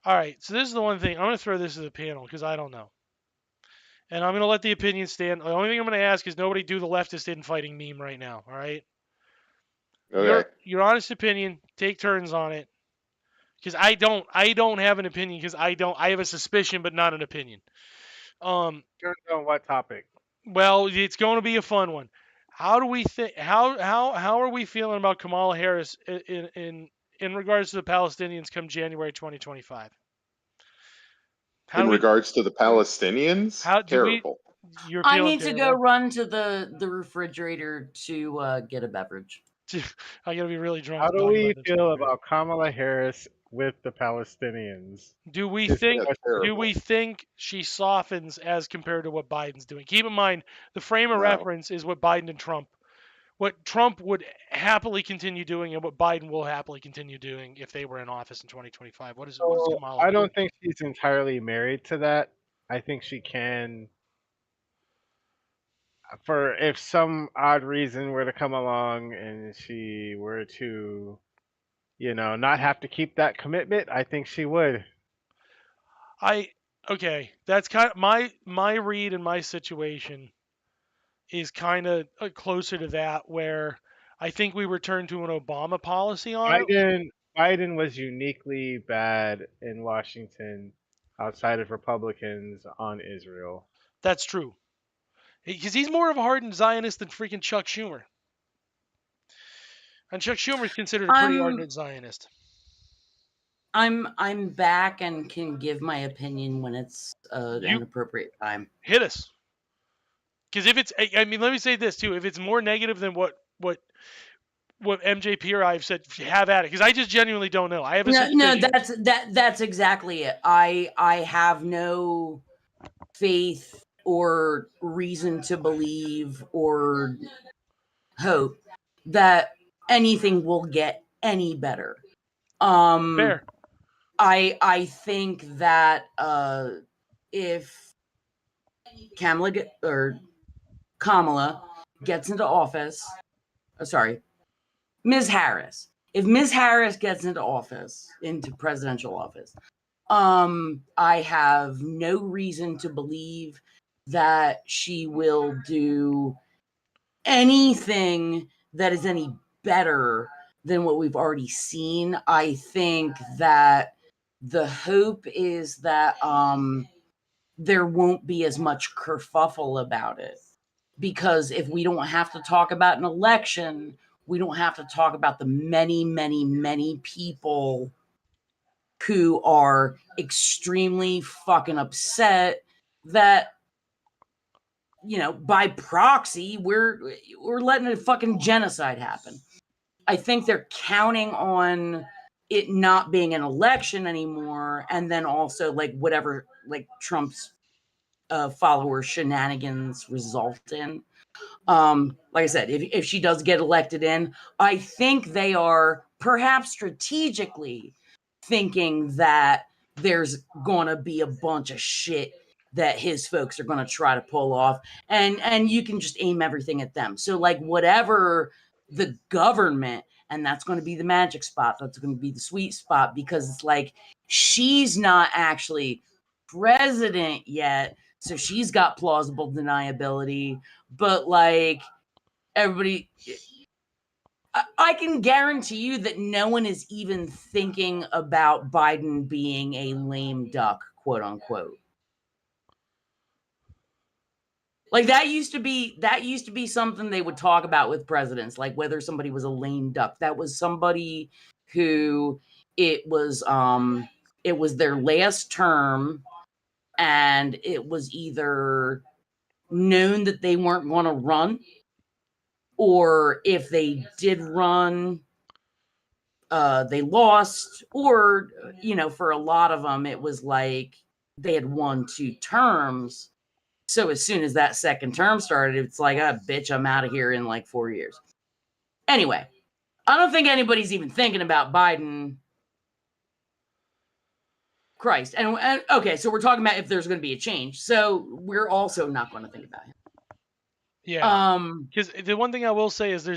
Speaker 2: All right, so this is the one thing. I'm going to throw this to the panel because I don't know. And I'm going to let the opinion stand. The only thing I'm going to ask is nobody do the leftist infighting meme right now, all right?
Speaker 1: Okay.
Speaker 2: Your honest opinion, take turns on it. Because I don't have an opinion because I have a suspicion but not an opinion.
Speaker 4: Turns on what topic?
Speaker 2: Well, it's going to be a fun one. How do we think? How are we feeling about Kamala Harris in regards to the Palestinians come January 2025?
Speaker 1: In regards to the Palestinians, terrible.
Speaker 3: I need to go run to the refrigerator to get a beverage.
Speaker 2: I gotta be really drunk.
Speaker 4: How do we feel about Kamala Harris with the Palestinians?
Speaker 2: Do we think she softens as compared to what Biden's doing? Keep in mind, the frame of reference is what Biden and Trump, what Trump would happily continue doing, and what Biden will happily continue doing if they were in office in 2025. What is Kamala?
Speaker 4: I don't think she's entirely married to that. I think she can. For if some odd reason were to come along and she were to, not have to keep that commitment, I think she would.
Speaker 2: Okay, that's kind of my read and my situation is kind of closer to that, where I think we return to an Obama policy on it.
Speaker 4: Biden was uniquely bad in Washington outside of Republicans on Israel.
Speaker 2: That's true. Because he's more of a hardened Zionist than freaking Chuck Schumer. And Chuck Schumer is considered a pretty ardent Zionist.
Speaker 3: I'm back and can give my opinion when it's an appropriate time.
Speaker 2: Hit us. Because if it's, let me say this too. If it's more negative than what MJP or I have said, have at it. Because I just genuinely don't know. I have
Speaker 3: that's exactly it. I have no faith or reason to believe or hope that anything will get any better.
Speaker 2: Fair.
Speaker 3: I think that if Kamala gets into office, Ms. Harris. If Ms. Harris gets into presidential office, I have no reason to believe that she will do anything that is any better than what we've already seen. I think that the hope is that there won't be as much kerfuffle about it. Because if we don't have to talk about an election, we don't have to talk about the many, many, many people who are extremely fucking upset that, by proxy, we're letting a fucking genocide happen. I think they're counting on it not being an election anymore, and then also whatever Trump's follower shenanigans result in. Like I said, if she does get elected in, I think they are perhaps strategically thinking that there's gonna be a bunch of shit that his folks are gonna try to pull off, and you can just aim everything at them. So whatever the government, and that's going to be the magic spot, that's going to be the sweet spot, because it's she's not actually president yet, So she's got plausible deniability, but like everybody, I can guarantee you that no one is even thinking about Biden being a lame duck, quote unquote. Like that used to be something they would talk about with presidents, like whether somebody was a lame duck. That was somebody who it was their last term, and it was either known that they weren't going to run, or if they did run, they lost, or for a lot of them it was like they had won 2 terms. So as soon as that second term started, it's like, bitch, I'm out of here in like 4 years. Anyway, I don't think anybody's even thinking about Biden. Christ. And okay, so we're talking about if there's going to be a change. So we're also not going to think about him.
Speaker 2: Yeah. Because the one thing I will say is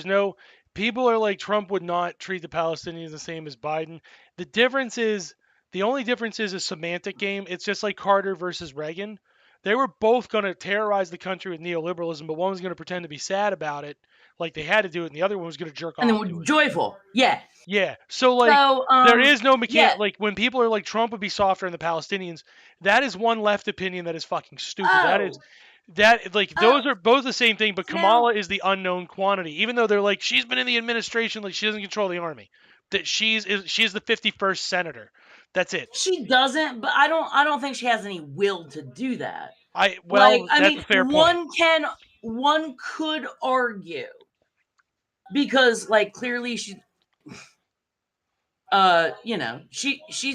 Speaker 2: people are like, Trump would not treat the Palestinians the same as Biden. The only difference is a semantic game. It's just like Carter versus Reagan. They were both going to terrorize the country with neoliberalism, but one was going to pretend to be sad about it, like they had to do it, and the other one was going to jerk off.
Speaker 3: And then we're joyful. Yeah.
Speaker 2: Yeah. So there is no mechanic. Yeah. Like when people are like, Trump would be softer on the Palestinians, that is one left opinion that is fucking stupid. Those are both the same thing, but Kamala is the unknown quantity. Even though they're like, she's been in the administration, like she doesn't control the army. That she's the 51st senator. That's it.
Speaker 3: She doesn't, but I don't think she has any will to do that.
Speaker 2: That's a fair point.
Speaker 3: One could argue, because like clearly she's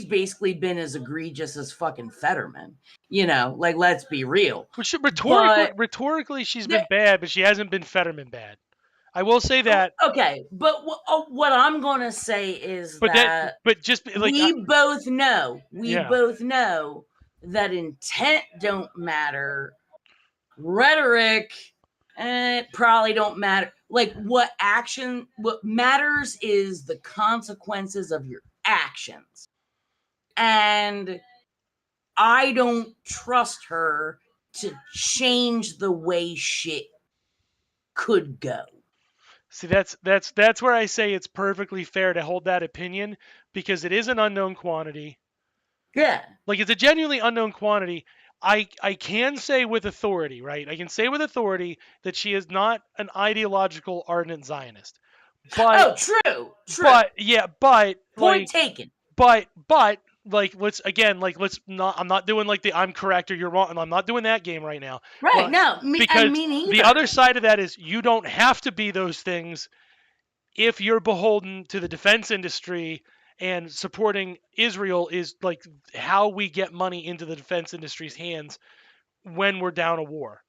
Speaker 3: basically been as egregious as fucking Fetterman. Like let's be real.
Speaker 2: Rhetorically, she's been bad, but she hasn't been Fetterman bad. I will say that.
Speaker 3: Okay, but what I'm gonna say is
Speaker 2: we
Speaker 3: both know that intent don't matter. Rhetoric, it probably don't matter. Like what matters is the consequences of your actions. And I don't trust her to change the way shit could go.
Speaker 2: See, that's where I say it's perfectly fair to hold that opinion, because it is an unknown quantity.
Speaker 3: Yeah.
Speaker 2: Like it's a genuinely unknown quantity. I can say with authority, right? I can say with authority that she is not an ideological ardent Zionist. But
Speaker 3: true.
Speaker 2: But
Speaker 3: point taken.
Speaker 2: But I'm not doing like the I'm correct or you're wrong, and I'm not doing that game right now.
Speaker 3: Right, no,
Speaker 2: because
Speaker 3: me neither.
Speaker 2: The other side of that is you don't have to be those things if you're beholden to the defense industry, and supporting Israel is like how we get money into the defense industry's hands when we're down a war.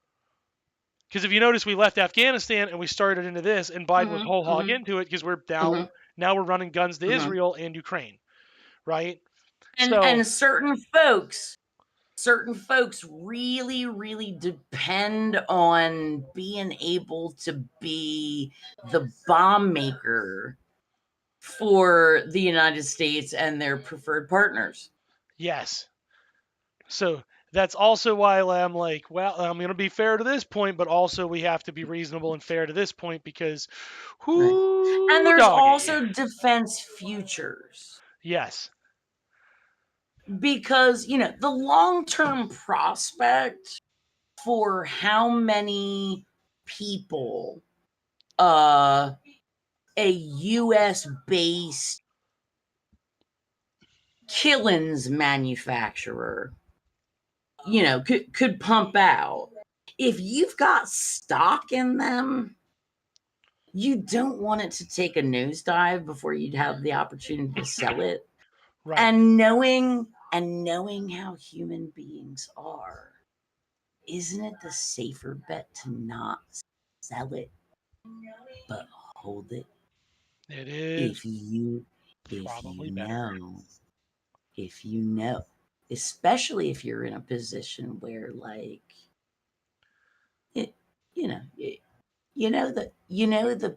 Speaker 2: Because if you notice, we left Afghanistan and we started into this, and Biden was whole hog into it because we're now we're running guns to Israel and Ukraine, right?
Speaker 3: And certain folks really, really depend on being able to be the bomb maker for the United States and their preferred partners.
Speaker 2: Yes. So that's also why I'm like, well, I'm going to be fair to this point, but also we have to be reasonable and fair to this point, because
Speaker 3: and there's also defense futures.
Speaker 2: Yes.
Speaker 3: Because, the long-term prospect for how many people a US-based killings manufacturer, could pump out. If you've got stock in them, you don't want it to take a nosedive before you'd have the opportunity to sell it.
Speaker 2: Right.
Speaker 3: And knowing how human beings are, isn't it the safer bet to not sell it, but hold it?
Speaker 2: It is.
Speaker 3: If you know, especially if you're in a position where, like, the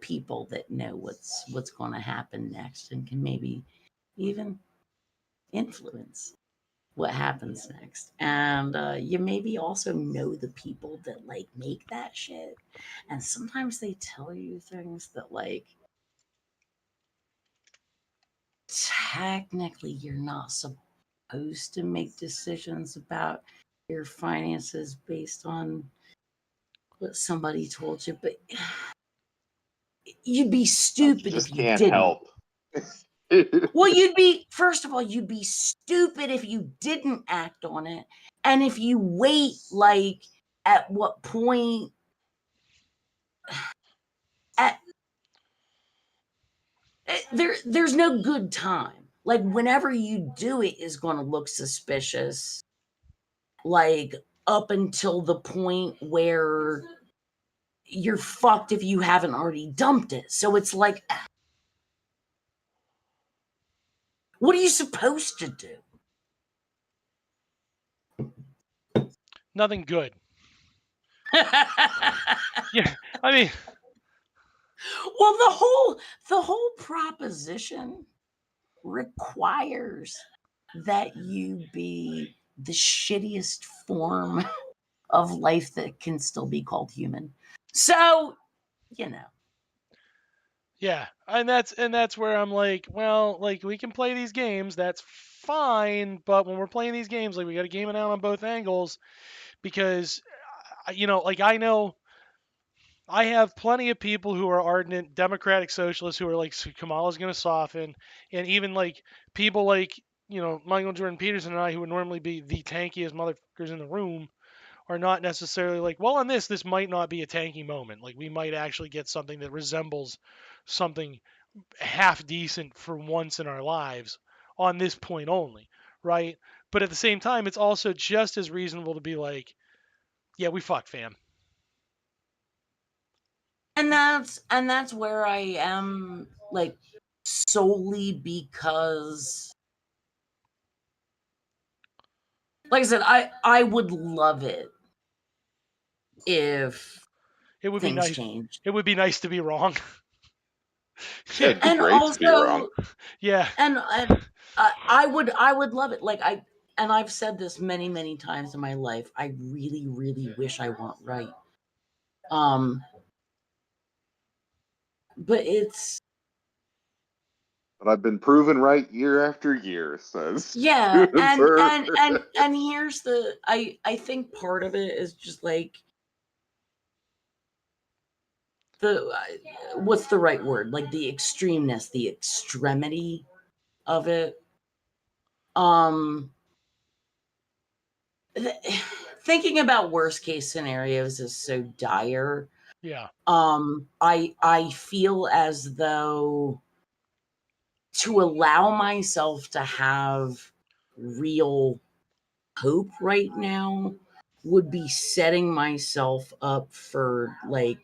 Speaker 3: people that know what's going to happen next and can maybe even influence what happens next. And you maybe also know the people that like make that shit. And sometimes they tell you things that like technically you're not supposed to make decisions about your finances based on what somebody told you, but you'd be stupid
Speaker 1: just
Speaker 3: if you
Speaker 1: can't
Speaker 3: didn't.
Speaker 1: help.
Speaker 3: Well, first of all, you'd be stupid if you didn't act on it. And if you wait, like, at what point, there's no good time. Like, whenever you do it is going to look suspicious. Like, up until the point where you're fucked if you haven't already dumped it. So it's like, what are you supposed to do?
Speaker 2: Nothing good. Yeah, I mean,
Speaker 3: well, the whole proposition requires that you be the shittiest form of life that can still be called human. So, you know.
Speaker 2: yeah, and that's where I'm like, well, like we can play these games, that's fine, but when we're playing these games, like we got to game it out on both angles because like I know I have plenty of people who are ardent democratic socialists who are like Kamala's going to soften, and even like people like Michael Jordan Peterson and I who would normally be the tankiest motherfuckers in the room are not necessarily like, well, on this might not be a tanky moment. Like we might actually get something that resembles something half decent for once in our lives on this point only, right? But at the same time, it's also just as reasonable to be like, yeah, we fucked, fam.
Speaker 3: And that's where I am, like, solely because, like I said, I would love it if
Speaker 2: It would be
Speaker 3: things
Speaker 2: nice.
Speaker 3: changed.
Speaker 2: It would be nice to be wrong.
Speaker 1: Yeah, it'd be
Speaker 3: And
Speaker 1: great
Speaker 3: also,
Speaker 1: to be wrong.
Speaker 2: Yeah.
Speaker 3: And I would love it. Like, and I've said this many times in my life. I really wish I weren't right. But it's,
Speaker 1: But I've been proven right year after year, says
Speaker 3: yeah,
Speaker 1: Juniper.
Speaker 3: and here's the, I think part of it is just like the what's the right word? Like the extremeness, the extremity of it. Thinking about worst case scenarios is so dire.
Speaker 2: Yeah.
Speaker 3: I feel as though to allow myself to have real hope right now would be setting myself up for like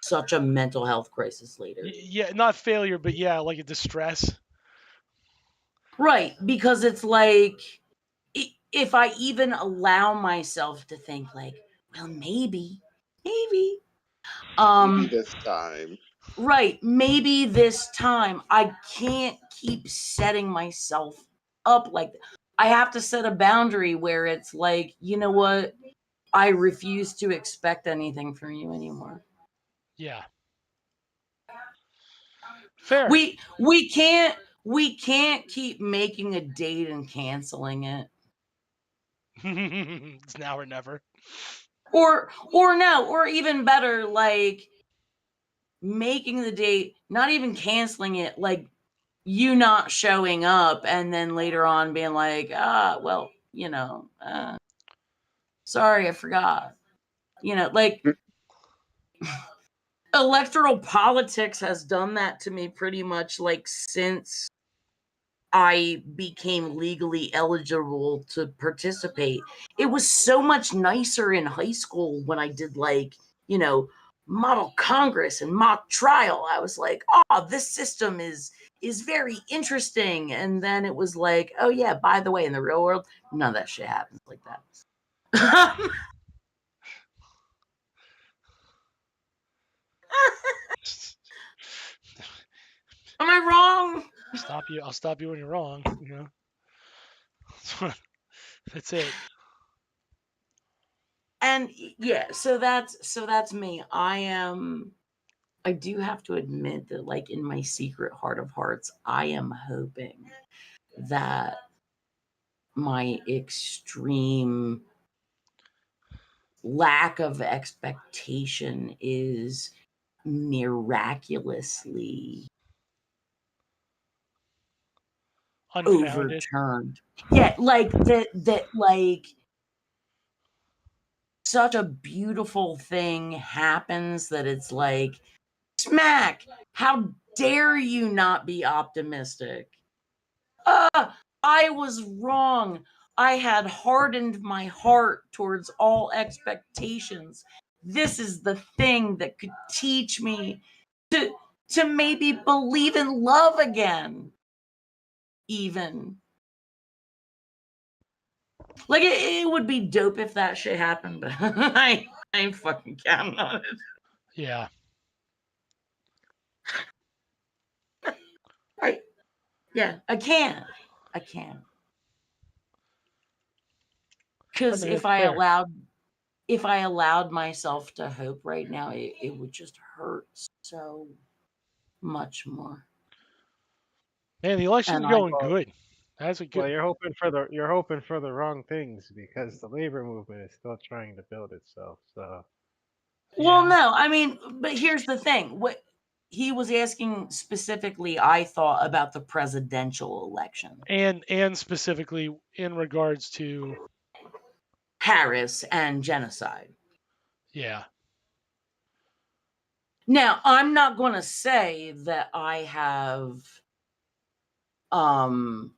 Speaker 3: such a mental health crisis later.
Speaker 2: Yeah, not failure, but yeah, like a distress.
Speaker 3: Right, because it's like if I even allow myself to think like, well, maybe
Speaker 1: Maybe this time.
Speaker 3: right, maybe this time I can't keep setting myself up like that. I have to set a boundary where it's like, you know what? I refuse to expect anything from you anymore.
Speaker 2: Yeah. Fair.
Speaker 3: We can't keep making a date and canceling it.
Speaker 2: It's now or never.
Speaker 3: Or no, or even better, like making the date, not even canceling it, like you not showing up and then later on being like, well, sorry, I forgot. Like electoral politics has done that to me pretty much like since I became legally eligible to participate. It was so much nicer in high school when I did like, model Congress and mock trial. I was like, oh, this system is very interesting. And then it was like, oh yeah, by the way, in the real world, none of that shit happens like that. Am I wrong?
Speaker 2: I'll stop you when you're wrong, That's it.
Speaker 3: And yeah, so that's me. I do have to admit that, like, in my secret heart of hearts, I am hoping that my extreme lack of expectation is miraculously
Speaker 2: Unfounded.
Speaker 3: overturned. Yeah, like that like such a beautiful thing happens that it's like, smack, how dare you not be optimistic? I was wrong. I had hardened my heart towards all expectations. This is the thing that could teach me to maybe believe in love again. Even. Like, it would be dope if that shit happened, but I ain't fucking counting on it.
Speaker 2: Yeah.
Speaker 3: Yeah, I can. Because
Speaker 2: I mean,
Speaker 3: if
Speaker 2: it's fair.
Speaker 3: I allowed myself to hope right now, it would just hurt so much more.
Speaker 2: Man, the election's
Speaker 3: And
Speaker 2: going good. That's a good.
Speaker 4: Well, you're hoping for the wrong things because the labor movement is still trying to build itself. So
Speaker 3: well,
Speaker 2: Yeah.
Speaker 3: no, I mean, but here's the thing. What he was asking specifically, I thought, about the presidential election.
Speaker 2: And specifically in regards to
Speaker 3: Harris and genocide.
Speaker 2: yeah.
Speaker 3: Now, I'm not going to say that I have no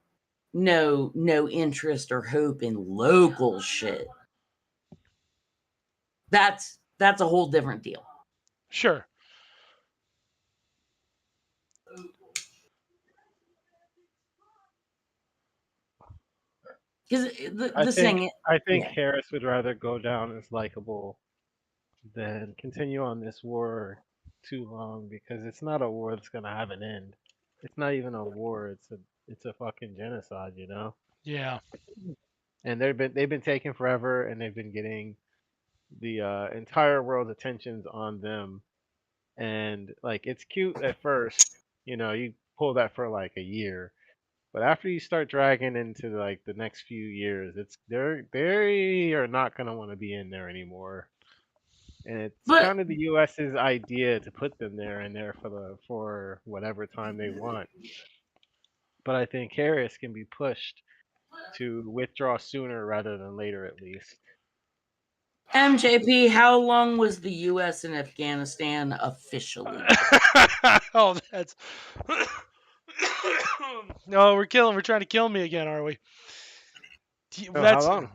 Speaker 3: interest or hope in local shit. That's a whole different deal.
Speaker 2: Sure.
Speaker 3: Because
Speaker 4: I think
Speaker 3: yeah.
Speaker 4: Harris would rather go down as likable than continue on this war too long because it's not a war that's gonna have an end. It's not even a war. It's a fucking genocide, you know.
Speaker 2: Yeah.
Speaker 4: And they've been taking forever, and they've been getting the entire world's attentions on them. And like it's cute at first, you know, you pull that for like a year, but after you start dragging into like the next few years, they are not gonna want to be in there anymore. And it's
Speaker 3: But
Speaker 4: kind of the U.S.'s idea to put them in there for whatever time they want. But I think Harris can be pushed to withdraw sooner rather than later, at least.
Speaker 3: MJP, how long was the U.S. in Afghanistan officially?
Speaker 2: Oh, that's no, we're trying to kill me again, are we?
Speaker 4: So
Speaker 2: That's
Speaker 4: how long?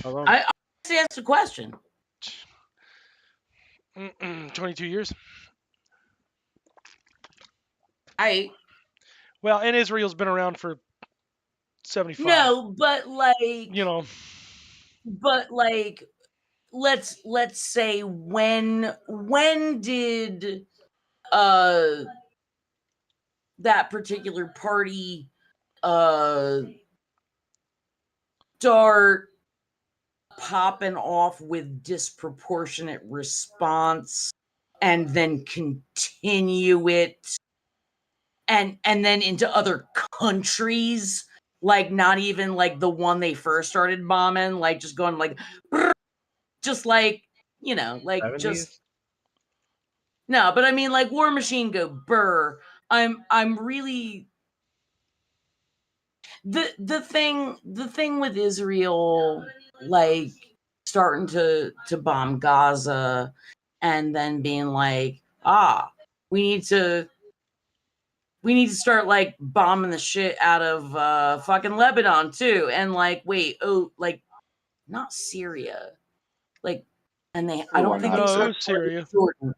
Speaker 4: How long?
Speaker 3: I just asked a question.
Speaker 2: 22 years. Well, and Israel's been around for 75.
Speaker 3: No, but like,
Speaker 2: You know,
Speaker 3: let's say when did that particular party start popping off with disproportionate response and then continue it and then into other countries, like not even like the one they first started bombing, like just going like just like, you know, like
Speaker 4: 70s?
Speaker 3: just no, but I mean like War Machine go burr. I'm really the thing with Israel, like starting to bomb Gaza and then being like, we need to start like bombing the shit out of fucking Lebanon too. And like, wait, like not Syria. Like, and
Speaker 1: Sure,
Speaker 3: I don't
Speaker 1: why
Speaker 3: think
Speaker 1: not?
Speaker 3: they
Speaker 2: no,
Speaker 3: started
Speaker 2: Syria.
Speaker 3: Jordan.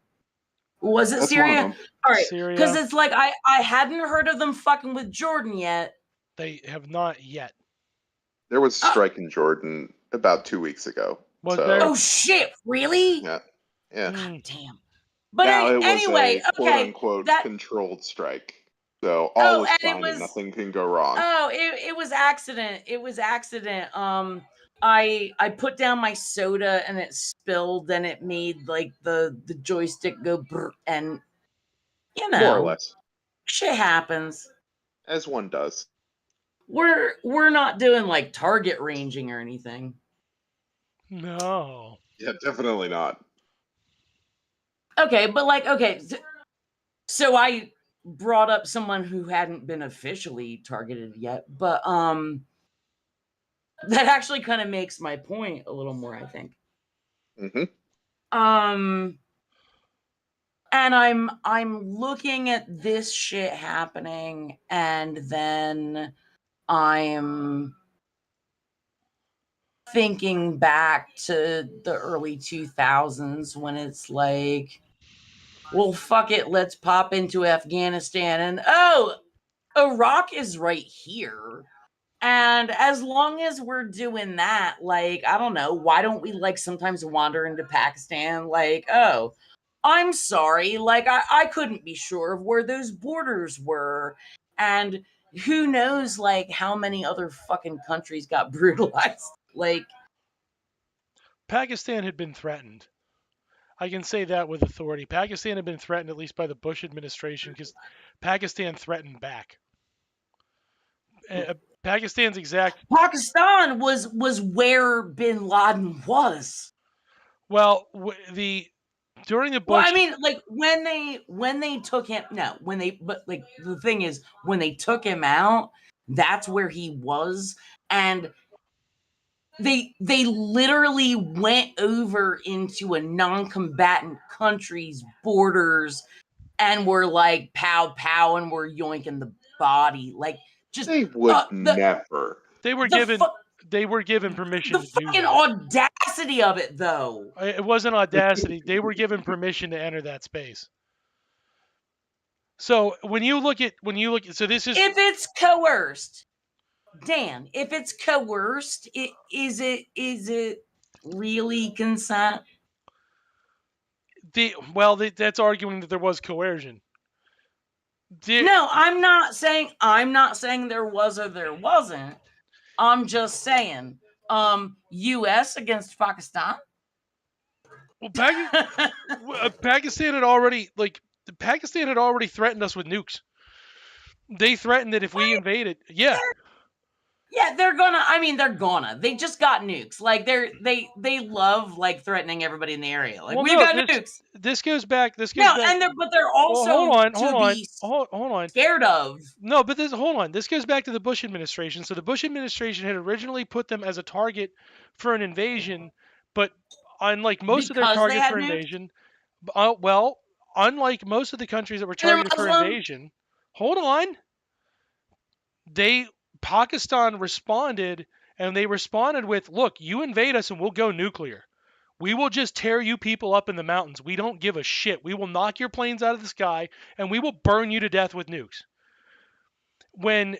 Speaker 3: Was it
Speaker 1: That's one of
Speaker 3: Syria?
Speaker 1: them.
Speaker 3: All right.
Speaker 2: Syria.
Speaker 3: Because it's like I hadn't heard of them fucking with Jordan yet.
Speaker 2: They have not yet.
Speaker 1: There was a strike in Jordan about 2 weeks ago.
Speaker 2: Was
Speaker 1: so,
Speaker 2: there?
Speaker 3: Oh shit, really?
Speaker 1: Yeah. Yeah.
Speaker 3: God damn. But
Speaker 1: Now it was
Speaker 3: anyway,
Speaker 1: a quote
Speaker 3: okay.
Speaker 1: unquote
Speaker 3: That
Speaker 1: controlled strike. So all is
Speaker 3: and
Speaker 1: fine and nothing can go wrong.
Speaker 3: It was accident. It was accident. I put down my soda and it spilled and it made like the joystick go brr, and
Speaker 1: More or less.
Speaker 3: shit happens.
Speaker 1: As one does.
Speaker 3: We're not doing like target ranging or anything.
Speaker 2: No.
Speaker 1: Yeah, definitely not.
Speaker 3: Okay, but like, okay, so I brought up someone who hadn't been officially targeted yet, but that actually kind of makes my point a little more, I think.
Speaker 1: Mm-hmm.
Speaker 3: And I'm looking at this shit happening, and then I'm thinking back to the early 2000s when it's like, well, fuck it, let's pop into Afghanistan, and Iraq is right here. And as long as we're doing that, like, I don't know, why don't we like sometimes wander into Pakistan? Like, oh, I'm sorry, like I couldn't be sure of where those borders were. And who knows like how many other fucking countries got brutalized. Like,
Speaker 2: Pakistan had been threatened. I can say that with authority. Pakistan had been threatened at least by the Bush administration because Pakistan threatened back. Pakistan's exact.
Speaker 3: Pakistan was where Bin Laden was.
Speaker 2: Well, during the Bush.
Speaker 3: Well, I mean, like when they took him. No, but like the thing is, when they took him out, that's where he was, and they literally went over into a non-combatant country's borders and were like pow pow and were yoinking the body. Like, just
Speaker 1: they would never.
Speaker 2: They were given permission
Speaker 3: the
Speaker 2: to do
Speaker 3: fucking
Speaker 2: that.
Speaker 3: audacity of it, though.
Speaker 2: It wasn't audacity. They were given permission to enter that space. So when you look at so this is,
Speaker 3: if it's coerced, Dan, if it's coerced, is it really consent?
Speaker 2: That's arguing that there was coercion.
Speaker 3: No, I'm not saying there was or there wasn't. I'm just saying, U.S. against Pakistan.
Speaker 2: Well, Pakistan had already threatened us with nukes. They threatened that if we invaded,
Speaker 3: yeah, they're gonna. They just got nukes. Like they love like threatening everybody in the area. Like, we've got nukes.
Speaker 2: This goes back.
Speaker 3: But they're also
Speaker 2: hold on.
Speaker 3: Scared of.
Speaker 2: No, but hold on. This goes back to the Bush administration. So the Bush administration had originally put them as a target for an invasion, but unlike most of their targets for invasion, unlike most of the countries that were targeted for invasion, hold on. Pakistan responded, and they responded with, look, you invade us and we'll go nuclear. We will just tear you people up in the mountains. We don't give a shit. We will knock your planes out of the sky, and we will burn you to death with nukes. When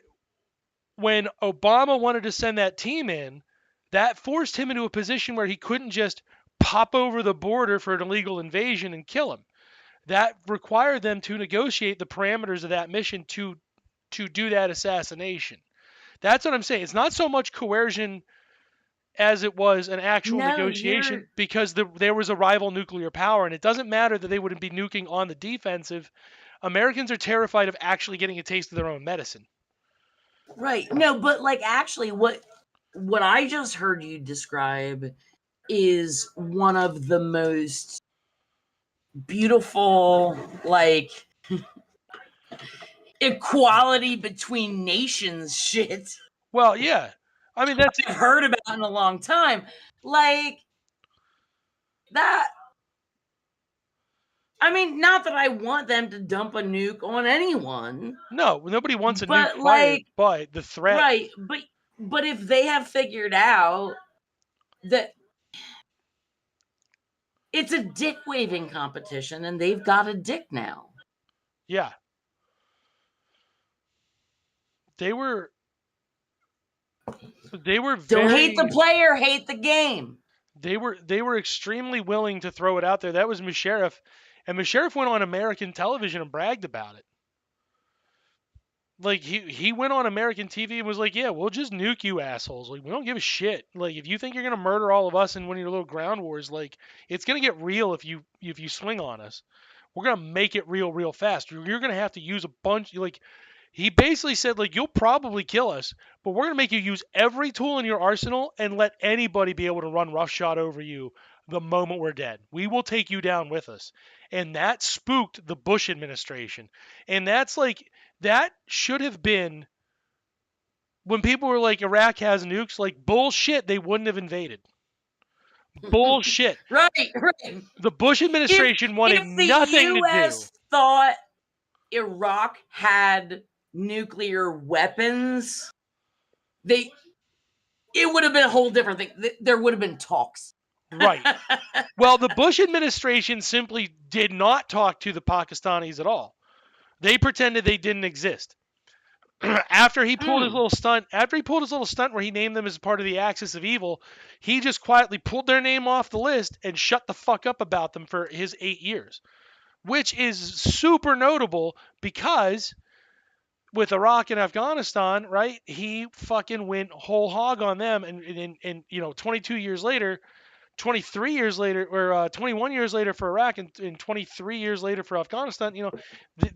Speaker 2: Obama wanted to send that team in, that forced him into a position where he couldn't just pop over the border for an illegal invasion and kill him. That required them to negotiate the parameters of that mission to do that assassination. That's what I'm saying. It's not so much coercion as it was an actual negotiation, because there was a rival nuclear power, and it doesn't matter that they wouldn't be nuking on the defensive. Americans are terrified of actually getting a taste of their own medicine.
Speaker 3: Right. No, but like actually what I just heard you describe is one of the most beautiful, like, equality between nations shit.
Speaker 2: Well, yeah. I mean, that's
Speaker 3: I've heard about in a long time. Like, that. I mean, not that I want them to dump a nuke on anyone.
Speaker 2: No, nobody wants a nuke fired, but the threat.
Speaker 3: Right, but if they have figured out that it's a dick waving competition and they've got a dick now.
Speaker 2: Yeah. They were
Speaker 3: Don't hate the player, hate the game.
Speaker 2: They were extremely willing to throw it out there. That was Musharraf, and Musharraf went on American television and bragged about it. Like he went on American TV and was like, yeah, we'll just nuke you assholes. Like we don't give a shit. Like if you think you're gonna murder all of us in one of your little ground wars, like it's gonna get real if you swing on us. We're gonna make it real fast. You're gonna have to use a bunch. Like he basically said, like you'll probably kill us, but we're gonna make you use every tool in your arsenal and let anybody be able to run roughshod over you the moment we're dead. We will take you down with us. And that spooked the Bush administration. And that's like that should have been when people were like Iraq has nukes, like bullshit, they wouldn't have invaded. Bullshit.
Speaker 3: Right.
Speaker 2: The Bush administration wanted
Speaker 3: if the
Speaker 2: nothing
Speaker 3: US
Speaker 2: to do.
Speaker 3: thought Iraq had nuclear weapons, it would have been a whole different thing. There would have been talks.
Speaker 2: Right. Well, the Bush administration simply did not talk to the Pakistanis at all. They pretended they didn't exist. After he pulled his little stunt where he named them as part of the axis of evil, he just quietly pulled their name off the list and shut the fuck up about them for his 8 years, which is super notable because with Iraq and Afghanistan, right, he fucking went whole hog on them, and 22 years later, 23 years later, or 21 years later for Iraq, and 23 years later for Afghanistan,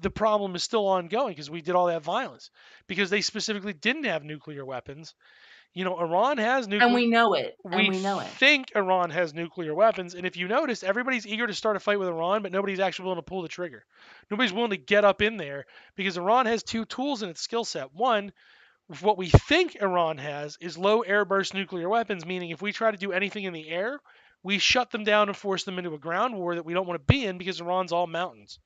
Speaker 2: the problem is still ongoing because we did all that violence because they specifically didn't have nuclear weapons. Iran has nuclear.
Speaker 3: And we know it.
Speaker 2: We think Iran has nuclear weapons, and if you notice, everybody's eager to start a fight with Iran, but nobody's actually willing to pull the trigger. Nobody's willing to get up in there because Iran has two tools in its skill set. One, what we think Iran has is low airburst nuclear weapons, meaning if we try to do anything in the air, we shut them down and force them into a ground war that we don't want to be in because Iran's all mountains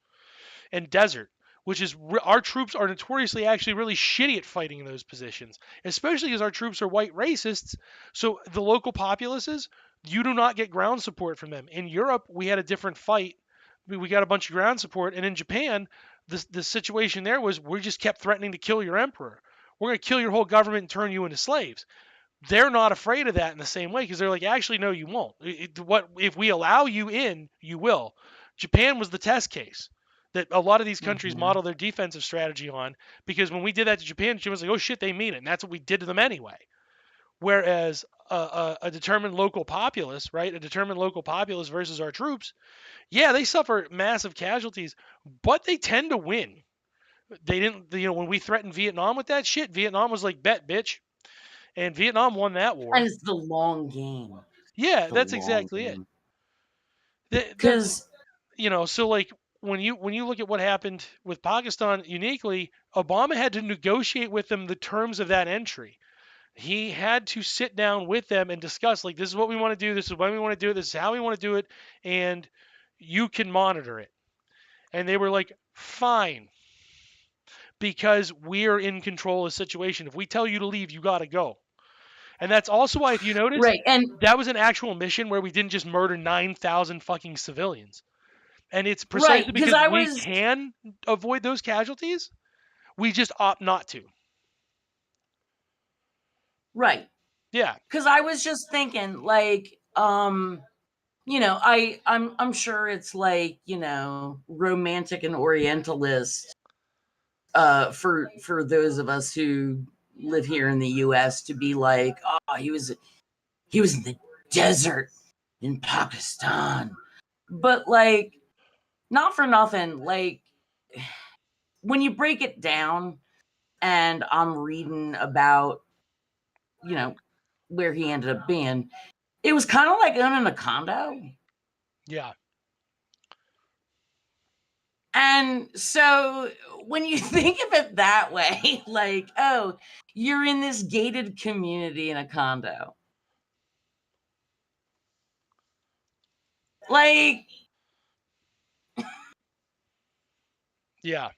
Speaker 2: and desert, which is our troops are notoriously actually really shitty at fighting in those positions, especially because our troops are white racists. So the local populaces, you do not get ground support from them. In Europe, we had a different fight. We got a bunch of ground support. And in Japan, the situation there was we just kept threatening to kill your emperor. We're going to kill your whole government and turn you into slaves. They're not afraid of that in the same way because they're like, actually, no, you won't. If we allow you in, you will. Japan was the test case that a lot of these countries model their defensive strategy on because when we did that to Japan was like, oh shit, they mean it. And that's what we did to them anyway. Whereas a determined local populace, right? A determined local populace versus our troops, yeah, they suffer massive casualties, but they tend to win. They didn't, when we threatened Vietnam with that shit, Vietnam was like, bet, bitch. And Vietnam won that war.
Speaker 3: And it's the long game.
Speaker 2: Yeah, that's exactly it. Because, so like when you look at what happened with Pakistan uniquely, Obama had to negotiate with them the terms of that entry. He had to sit down with them and discuss, like, this is what we want to do, this is when we want to do it, this is how we want to do it, and you can monitor it. And they were like, fine. Because we're in control of the situation. If we tell you to leave, you got to go. And that's also why, if you notice,
Speaker 3: right, and
Speaker 2: that was an actual mission where we didn't just murder 9,000 fucking civilians. And it's precisely because we can avoid those casualties. We just opt not to.
Speaker 3: Right.
Speaker 2: Yeah.
Speaker 3: Because I was just thinking, like, I'm sure it's like, romantic and orientalist for those of us who live here in the US to be like, oh, he was in the desert in Pakistan. But like, not for nothing, like when you break it down and I'm reading about, where he ended up being, it was kind of like owning a condo.
Speaker 2: Yeah.
Speaker 3: And so when you think of it that way, like, oh, you're in this gated community in a condo. Like,
Speaker 2: yeah.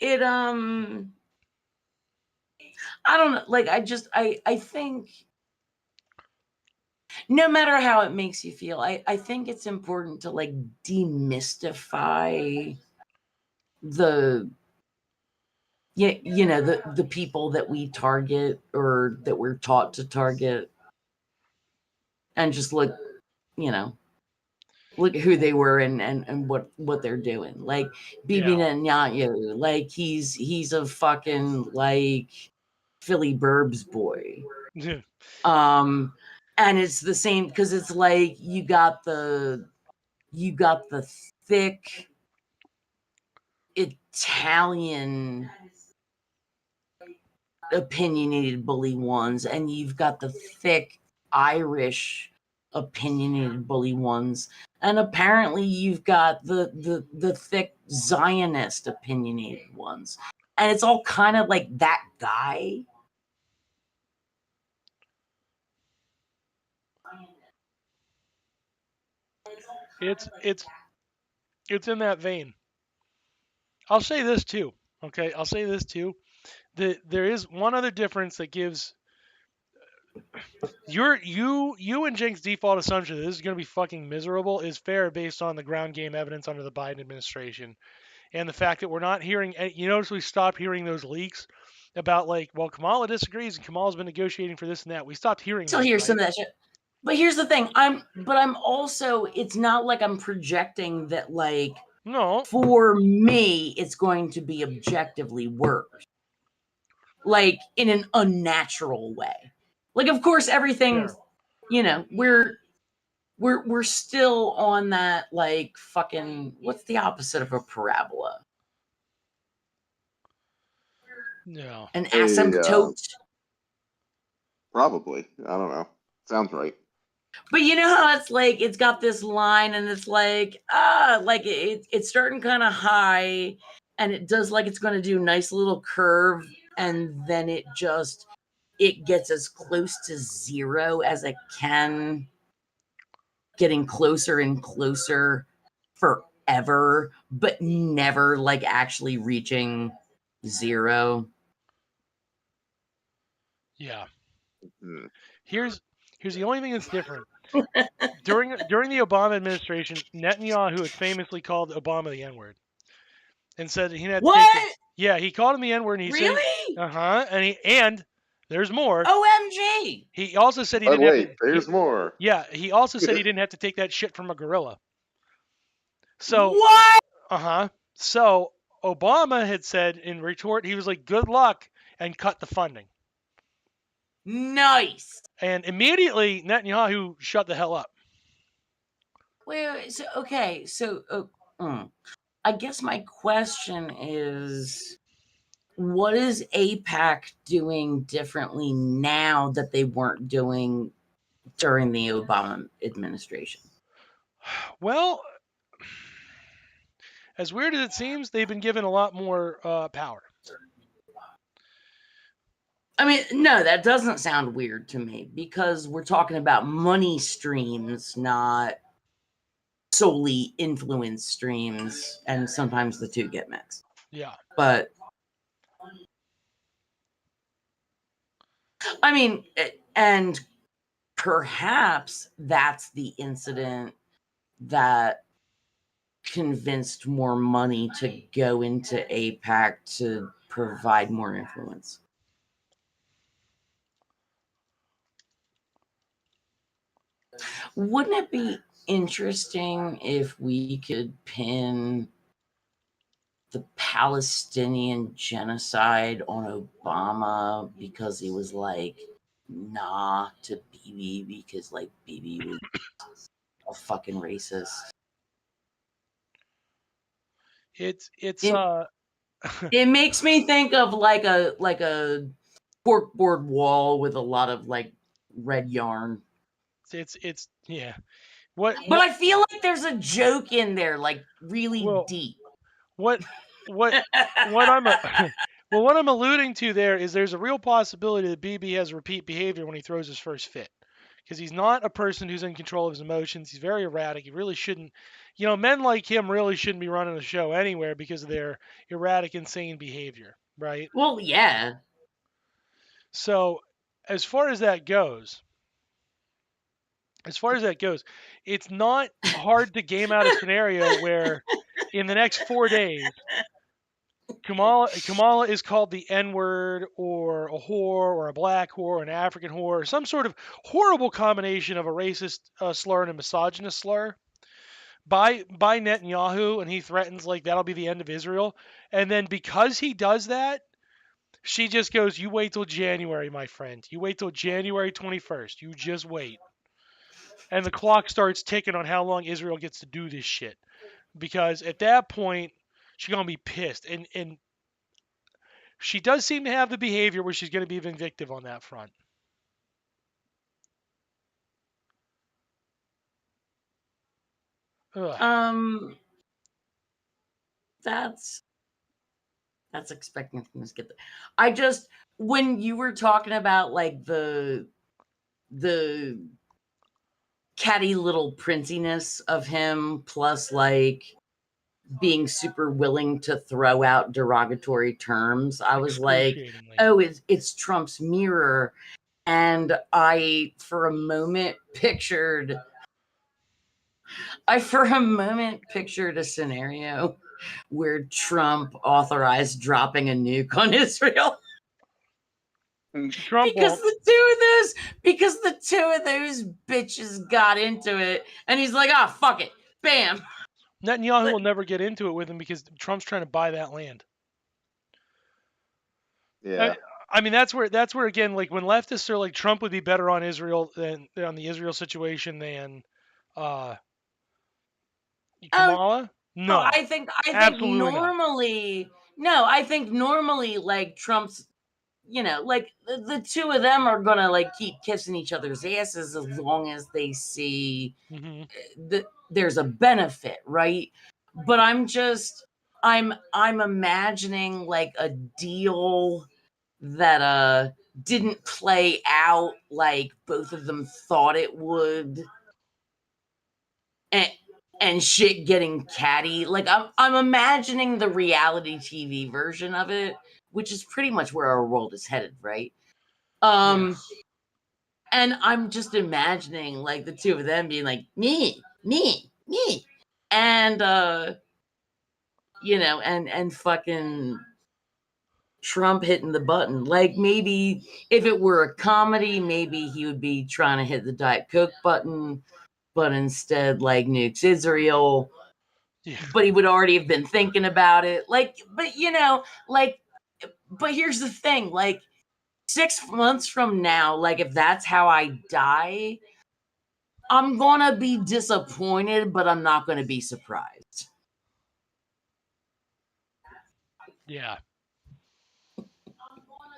Speaker 3: It, I don't know. Like, I think no matter how it makes you feel, I think it's important to like demystify the the people that we target or that we're taught to target and just look, look at who they were and what they're doing. Like Bibi Netanyahu, like he's a fucking like Philly Burbs boy. And it's the same because it's like you got the thick Italian opinionated bully ones, and you've got the thick Irish opinionated bully ones, and apparently you've got the thick Zionist opinionated ones, and it's all kind of like that guy.
Speaker 2: It's in that vein. I'll say this too. Okay, I'll say this too. There is one other difference that gives you and Jenks' default assumption that this is going to be fucking miserable is fair based on the ground game evidence under the Biden administration, and the fact that we're not hearing. You notice we stopped hearing those leaks about like, well, Kamala disagrees and Kamala's been negotiating for this and that. We stopped hearing.
Speaker 3: Still hear some of that shit. But here's the thing, I'm also, it's not like I'm projecting that like,
Speaker 2: no,
Speaker 3: for me, it's going to be objectively worse. Like in an unnatural way. Like, of course, everything, you know, we're still on that like fucking, what's the opposite of a parabola?
Speaker 2: No.
Speaker 3: An asymptote.
Speaker 1: Probably. I don't know. Sounds right.
Speaker 3: But you know how it's like, it's got this line and it's like, it's starting kind of high and it does like it's going to do a nice little curve and then it gets as close to zero as it can, getting closer and closer forever, but never like actually reaching zero.
Speaker 2: Yeah. Here's the only thing that's different. During the Obama administration, Netanyahu had famously called Obama the N-word and said he had to take it. Yeah, he called him the N-word and he said, and there's more.
Speaker 3: OMG.
Speaker 2: He also said he didn't have to,
Speaker 1: there's more.
Speaker 2: Yeah, he also said he didn't have to take that shit from a gorilla. So
Speaker 3: what?
Speaker 2: So Obama had said in retort, he was like, "Good luck," and cut the funding.
Speaker 3: Nice.
Speaker 2: And immediately Netanyahu shut the hell up.
Speaker 3: Wait, so okay, so I guess my question is, what is AIPAC doing differently now that they weren't doing during the Obama administration?
Speaker 2: Well, as weird as it seems, they've been given a lot more power.
Speaker 3: I mean, no, that doesn't sound weird to me because we're talking about money streams, not solely influence streams, and sometimes the two get mixed.
Speaker 2: Yeah.
Speaker 3: But I mean, and perhaps that's the incident that convinced more money to go into AIPAC to provide more influence. Wouldn't it be interesting if we could pin the Palestinian genocide on Obama because he was like, nah, to Bibi because like Bibi was a fucking racist?
Speaker 2: It
Speaker 3: makes me think of like a corkboard wall with a lot of like red yarn.
Speaker 2: It's yeah.
Speaker 3: But I feel like there's a joke in there, like really deep.
Speaker 2: What I'm alluding to there is there's a real possibility that BB has repeat behavior when he throws his first fit, because he's not a person who's in control of his emotions. He's very erratic. He really shouldn't, men like him really shouldn't be running the show anywhere because of their erratic, insane behavior, right?
Speaker 3: Well, yeah.
Speaker 2: So, as far as that goes, it's not hard to game out a scenario where in the next 4 days, Kamala is called the N-word or a whore or a black whore or an African whore or some sort of horrible combination of a racist slur and a misogynist slur. by Netanyahu, and he threatens like that'll be the end of Israel. And then because he does that, she just goes, "You wait till January, my friend. You wait till January 21st. You just wait." And the clock starts ticking on how long Israel gets to do this shit. Because at that point, she's gonna be pissed. And she does seem to have the behavior where she's gonna be vindictive on that front. Ugh.
Speaker 3: That's expecting things to get there. I just, when you were talking about like the catty little princiness of him, plus like being super willing to throw out derogatory terms, I was like, oh, it's Trump's mirror. And I for a moment pictured a scenario where Trump authorized dropping a nuke on Israel.
Speaker 2: Trump
Speaker 3: because the two of those bitches got into it, and he's like, "Ah, fuck it, bam."
Speaker 2: Netanyahu will never get into it with him because Trump's trying to buy that land.
Speaker 1: Yeah.
Speaker 2: I mean, that's where again, like when leftists are like Trump would be better on Israel than on the Israel situation than Kamala. No,
Speaker 3: I think normally like Trump's, like the two of them are gonna like keep kissing each other's asses as long as they see that there's a benefit, right? But I'm imagining like a deal that didn't play out like both of them thought it would, and shit getting catty. Like I'm imagining the reality TV version of it, which is pretty much where our world is headed, right? And I'm just imagining like the two of them being like me, and and fucking Trump hitting the button. Like maybe if it were a comedy, maybe he would be trying to hit the Diet Coke button, but instead like nukes Israel. Yeah. But he would already have been thinking about it. But here's the thing, like 6 months from now, like if that's how I die, I'm gonna be disappointed, but I'm not gonna be surprised.
Speaker 2: Yeah.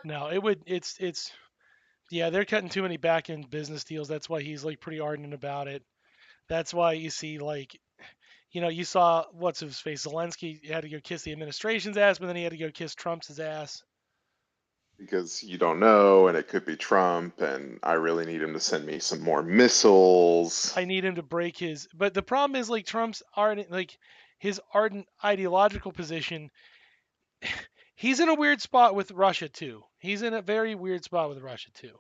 Speaker 2: No, it's yeah, they're cutting too many back end business deals. That's why he's like pretty ardent about it. That's why you see like, you saw what's his face, Zelensky had to go kiss the administration's ass, but then he had to go kiss Trump's ass.
Speaker 1: Because you don't know, and it could be Trump, and I really need him to send me some more missiles.
Speaker 2: I need him to break his. But the problem is like Trump's ardent, like his ardent ideological position. He's in a weird spot with Russia too. He's in a very weird spot with Russia too.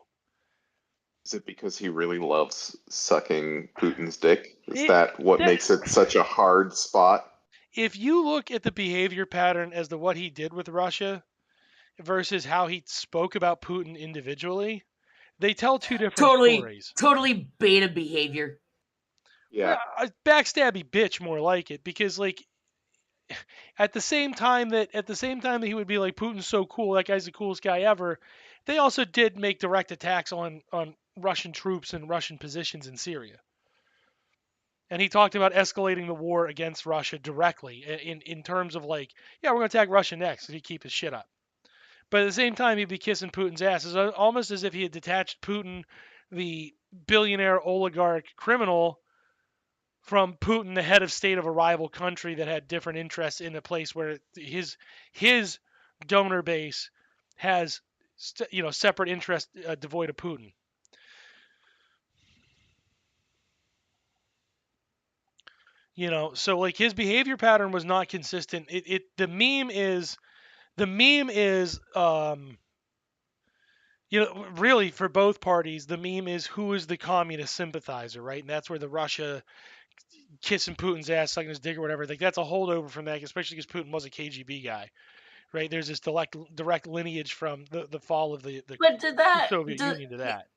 Speaker 1: Is it because he really loves sucking Putin's dick? Is that what makes it such a hard spot?
Speaker 2: If you look at the behavior pattern as to what he did with Russia versus how he spoke about Putin individually, they tell two different stories.
Speaker 3: Totally beta behavior.
Speaker 1: Yeah.
Speaker 2: A backstabby bitch, more like it, because like at the same time that he would be like, Putin's so cool, that guy's the coolest guy ever, they also did make direct attacks on Russian troops and Russian positions in Syria. And he talked about escalating the war against Russia directly in terms of like, yeah, we're going to attack Russia next if he keep his shit up. But at the same time, he'd be kissing Putin's ass. It's almost as if he had detached Putin, the billionaire oligarch criminal, from Putin, the head of state of a rival country that had different interests in a place where his donor base has separate interests devoid of Putin. So like his behavior pattern was not consistent. The meme is really for both parties, the meme is who is the communist sympathizer, right? And that's where the Russia kissing Putin's ass, sucking his dick or whatever, like that's a holdover from that, especially because Putin was a KGB guy, right? There's this direct lineage from the fall of the Soviet Union to that.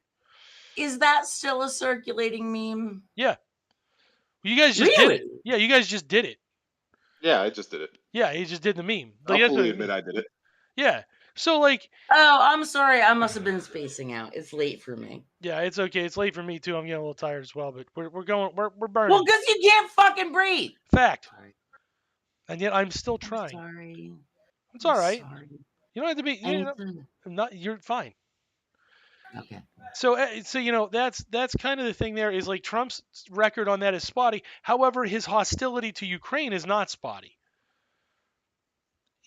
Speaker 3: Is that still a circulating meme?
Speaker 2: Yeah. You guys just did it. Yeah, you guys just did it.
Speaker 1: Yeah, I just did it.
Speaker 2: Yeah, he just did the meme.
Speaker 1: I'll fully admit I did it.
Speaker 2: Yeah. So like.
Speaker 3: Oh, I'm sorry. I must have been spacing out. It's late for me.
Speaker 2: Yeah, it's okay. It's late for me too. I'm getting a little tired as well. But we're burning.
Speaker 3: Well, because you can't fucking breathe.
Speaker 2: Fact.
Speaker 3: Sorry.
Speaker 2: And yet I'm still trying.
Speaker 3: Sorry.
Speaker 2: It's all right.
Speaker 3: Sorry.
Speaker 2: You don't have to be. You're fine.
Speaker 3: Okay.
Speaker 2: So that's kind of the thing. There is like Trump's record on that is spotty. However, his hostility to Ukraine is not spotty.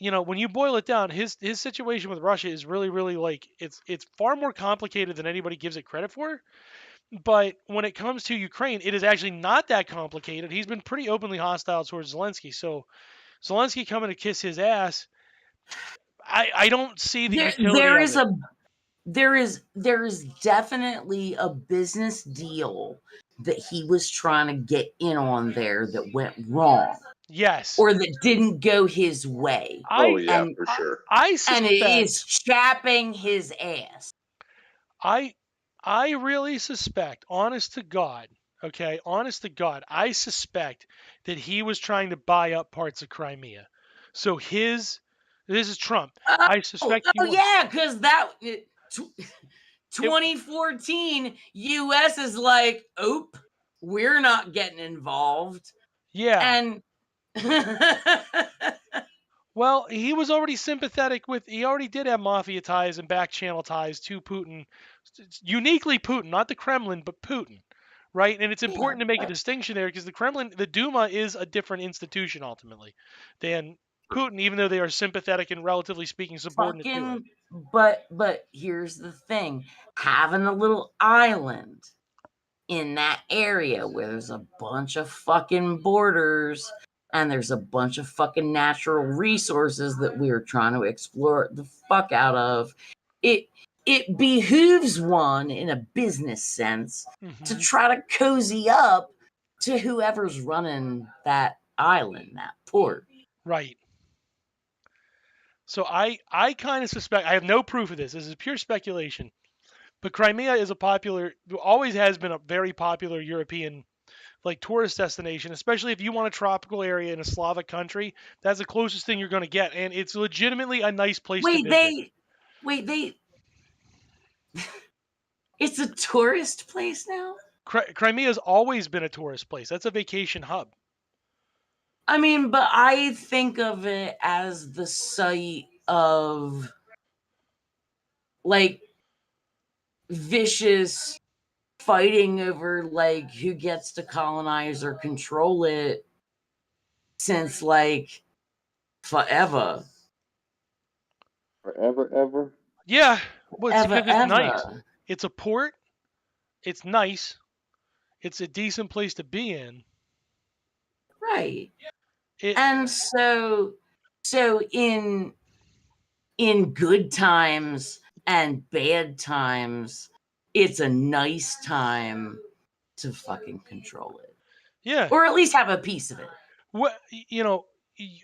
Speaker 2: When you boil it down, his situation with Russia is really, really like it's far more complicated than anybody gives it credit for. But when it comes to Ukraine, it is actually not that complicated. He's been pretty openly hostile towards Zelensky. So Zelensky coming to kiss his ass, I don't see the utility of it.
Speaker 3: There is definitely a business deal that he was trying to get in on there that went wrong.
Speaker 2: Yes.
Speaker 3: Or that didn't go his way.
Speaker 1: For sure.
Speaker 2: I suspect,
Speaker 3: and it is chapping his ass.
Speaker 2: I really suspect, honest to God, I suspect that he was trying to buy up parts of Crimea. So this is Trump. I suspect.
Speaker 3: Because that 2014 U.S. is like, oop, we're not getting involved.
Speaker 2: Yeah.
Speaker 3: And
Speaker 2: well, he was already sympathetic with. He already did have mafia ties and back channel ties to Putin, uniquely Putin, not the Kremlin, but Putin, right? And it's important to make a distinction there because the Kremlin, the Duma, is a different institution ultimately than Putin, even though they are sympathetic and relatively speaking subordinate to it.
Speaker 3: But here's the thing: having a little island in that area where there's a bunch of fucking borders. And there's a bunch of fucking natural resources that we are trying to explore the fuck out of. It behooves one in a business sense to try to cozy up to whoever's running that island, that port.
Speaker 2: Right. So I kind of suspect, I have no proof of this. This is pure speculation. But Crimea is always has been a very popular European tourist destination, especially if you want a tropical area in a Slavic country. That's the closest thing you're going to get, and it's legitimately a nice place to visit.
Speaker 3: It's a tourist place now?
Speaker 2: Crimea has always been a tourist place. That's a vacation hub.
Speaker 3: I mean, but I think of it as the site of vicious fighting over who gets to colonize or control it since forever.
Speaker 1: Forever.
Speaker 2: Yeah, well, it's nice. It's a port. It's nice. It's a decent place to be in.
Speaker 3: Right. And so in good times and bad times, it's a nice time to fucking control it.
Speaker 2: Yeah.
Speaker 3: Or at least have a piece of it.
Speaker 2: Well,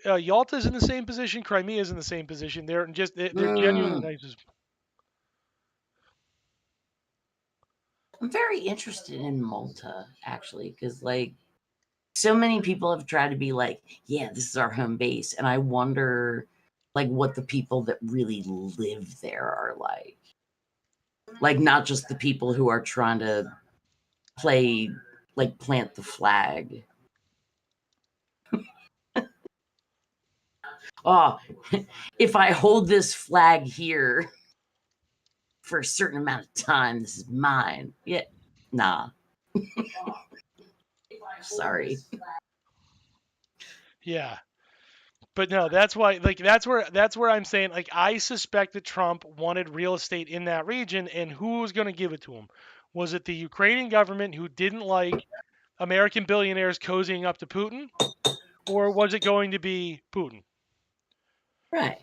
Speaker 2: Yalta's in the same position. Crimea's in the same position. They're genuinely nice.
Speaker 3: I'm very interested in Malta, actually, because so many people have tried to be yeah, this is our home base. And I wonder what the people that really live there are like. Not just the people who are trying to play, plant the flag. Oh, if I hold this flag here for a certain amount of time, this is mine. Yeah, nah. Sorry.
Speaker 2: Yeah. But no, that's why, that's where I'm saying, I suspect that Trump wanted real estate in that region, and who was going to give it to him? Was it the Ukrainian government who didn't like American billionaires cozying up to Putin, or was it going to be Putin?
Speaker 3: Right.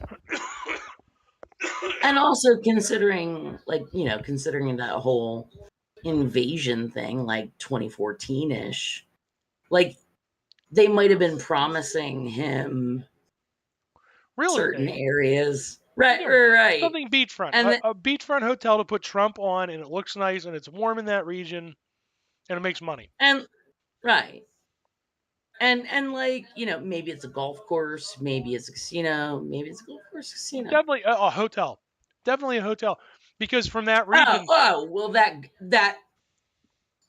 Speaker 3: And also considering, considering that whole invasion thing, 2014-ish, they might have been promising him certain areas. Right.
Speaker 2: Something beachfront. And a beachfront hotel to put Trump on, and it looks nice, and it's warm in that region, and it makes money.
Speaker 3: And right. And like, maybe it's a golf course, maybe it's a casino, maybe it's a golf course casino.
Speaker 2: Definitely a hotel. Definitely a hotel. Because from that region,
Speaker 3: well, that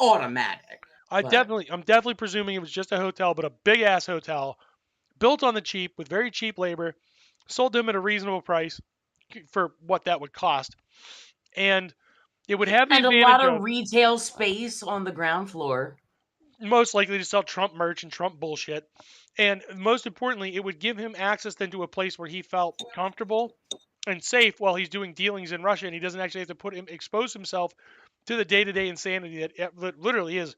Speaker 3: automatic.
Speaker 2: I'm definitely presuming it was just a hotel, but a big ass hotel, built on the cheap with very cheap labor, sold them at a reasonable price for what that would cost, and it would have the
Speaker 3: And a
Speaker 2: advantage
Speaker 3: lot of
Speaker 2: of
Speaker 3: retail space on the ground floor.
Speaker 2: most likely to sell Trump merch and Trump bullshit, and most importantly, it would give him access then to a place where he felt comfortable and safe while he's doing dealings in Russia, and he doesn't actually have to expose himself to the day-to-day insanity that literally is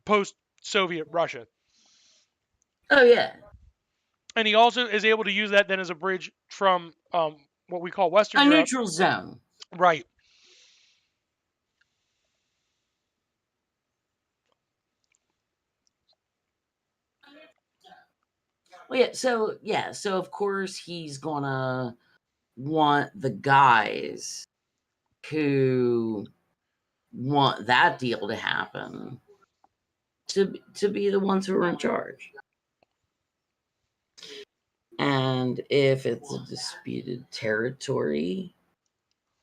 Speaker 2: post-Soviet Russia.
Speaker 3: Oh yeah.
Speaker 2: And he also is able to use that then as a bridge from what we call Western
Speaker 3: A
Speaker 2: Europe.
Speaker 3: neutral zone.
Speaker 2: Right.
Speaker 3: Well, so of course he's gonna want the guys who want that deal to happen to be the ones who are in charge. And if it's a disputed territory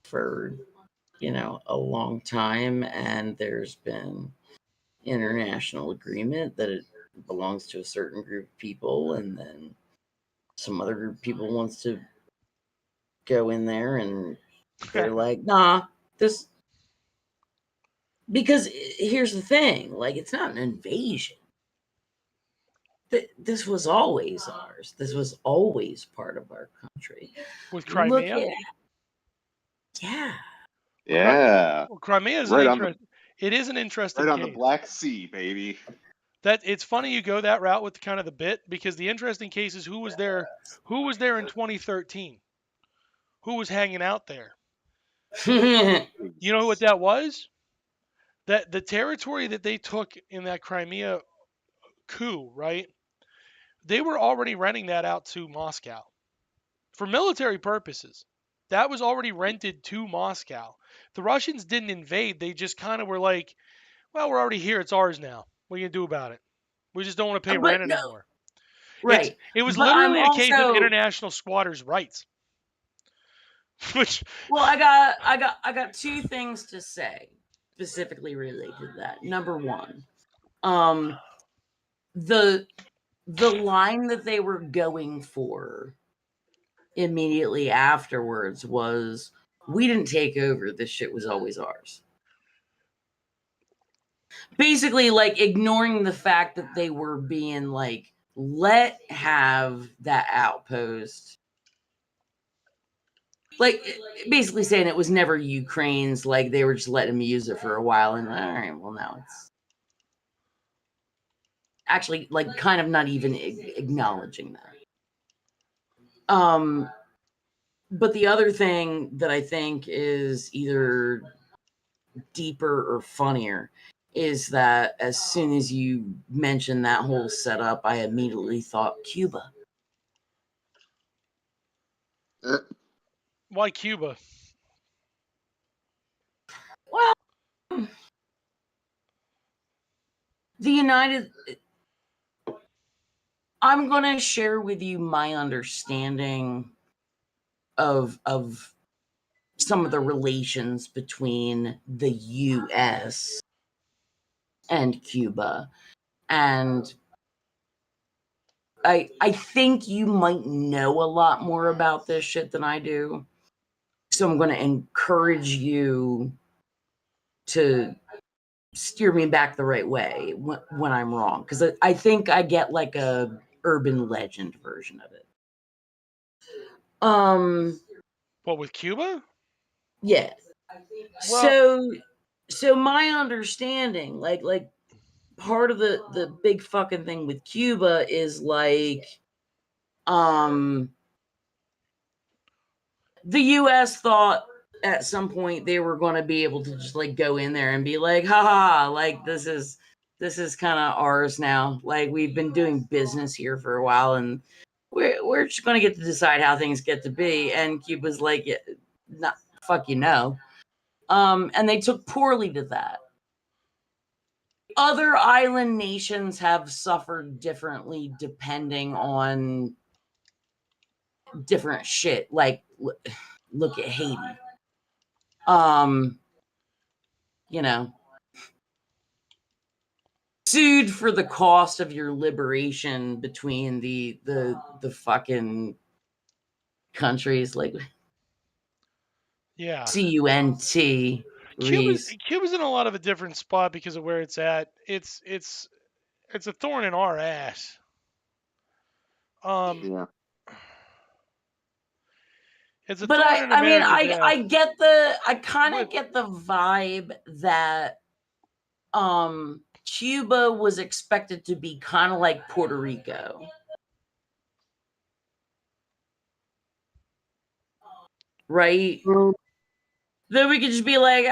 Speaker 3: for, a long time, and there's been international agreement that it belongs to a certain group of people, and then some other group of people wants to go in there, and they're like, nah, this... Because here's the thing, like, it's not an invasion. This was always ours. This was always part of our country.
Speaker 2: With Crimea?
Speaker 1: Yeah.
Speaker 2: Well, Crimea is it is an interesting
Speaker 1: right
Speaker 2: case.
Speaker 1: on the Black Sea, baby.
Speaker 2: That it's funny you go that route with kind of the bit, because the interesting case is who was there in 2013? Who was hanging out there? You know what that was? That the territory that they took in that Crimea coup, right? They were already renting that out to Moscow for military purposes. That was already rented to Moscow. The Russians didn't invade. They just kind of were like, well, we're already here. It's ours now. What are you going to do about it? We just don't want to pay rent anymore.
Speaker 3: Right.
Speaker 2: It was literally a case of international squatters' rights.
Speaker 3: Well, I got two things to say specifically related to that. Number one, the line that they were going for immediately afterwards was, we didn't take over, this shit was always ours. Basically, like, ignoring the fact that they were being like, let have that outpost. Like, basically saying it was never Ukraine's, like, they were just letting them use it for a while, and all right, well, now it's actually, like, kind of not even acknowledging that. But the other thing that I think is either deeper or funnier is that as soon as you mentioned that whole setup, I immediately thought Cuba.
Speaker 2: Why Cuba?
Speaker 3: Well, I'm going to share with you my understanding of some of the relations between the U.S. and Cuba. And I think you might know a lot more about this shit than I do. So I'm going to encourage you to steer me back the right way when I'm wrong. Because I think I get like a urban legend version of it.
Speaker 2: What, with Cuba?
Speaker 3: Yeah. Well, so my understanding, like part of the big fucking thing with Cuba is like, the U.S. thought at some point they were going to be able to just like go in there and be like, haha, like this is kind of ours now. Like, we've been doing business here for a while, and we're just going to get to decide how things get to be. And Cuba's like, yeah, not fuck you know. And they took poorly to that. other island nations have suffered differently depending on different shit. Like, look at Haiti. You know, sued for the cost of your liberation between the fucking countries, like
Speaker 2: Yeah.
Speaker 3: CUNT.
Speaker 2: Cuba's in a lot of a different spot because of where it's at. It's a thorn in our ass.
Speaker 1: Yeah.
Speaker 2: It's a
Speaker 3: But
Speaker 2: thorn in
Speaker 3: I mean,
Speaker 2: America's ass.
Speaker 3: I kind of get the vibe that Cuba was expected to be kind of like Puerto Rico. Right? Then we could just be like,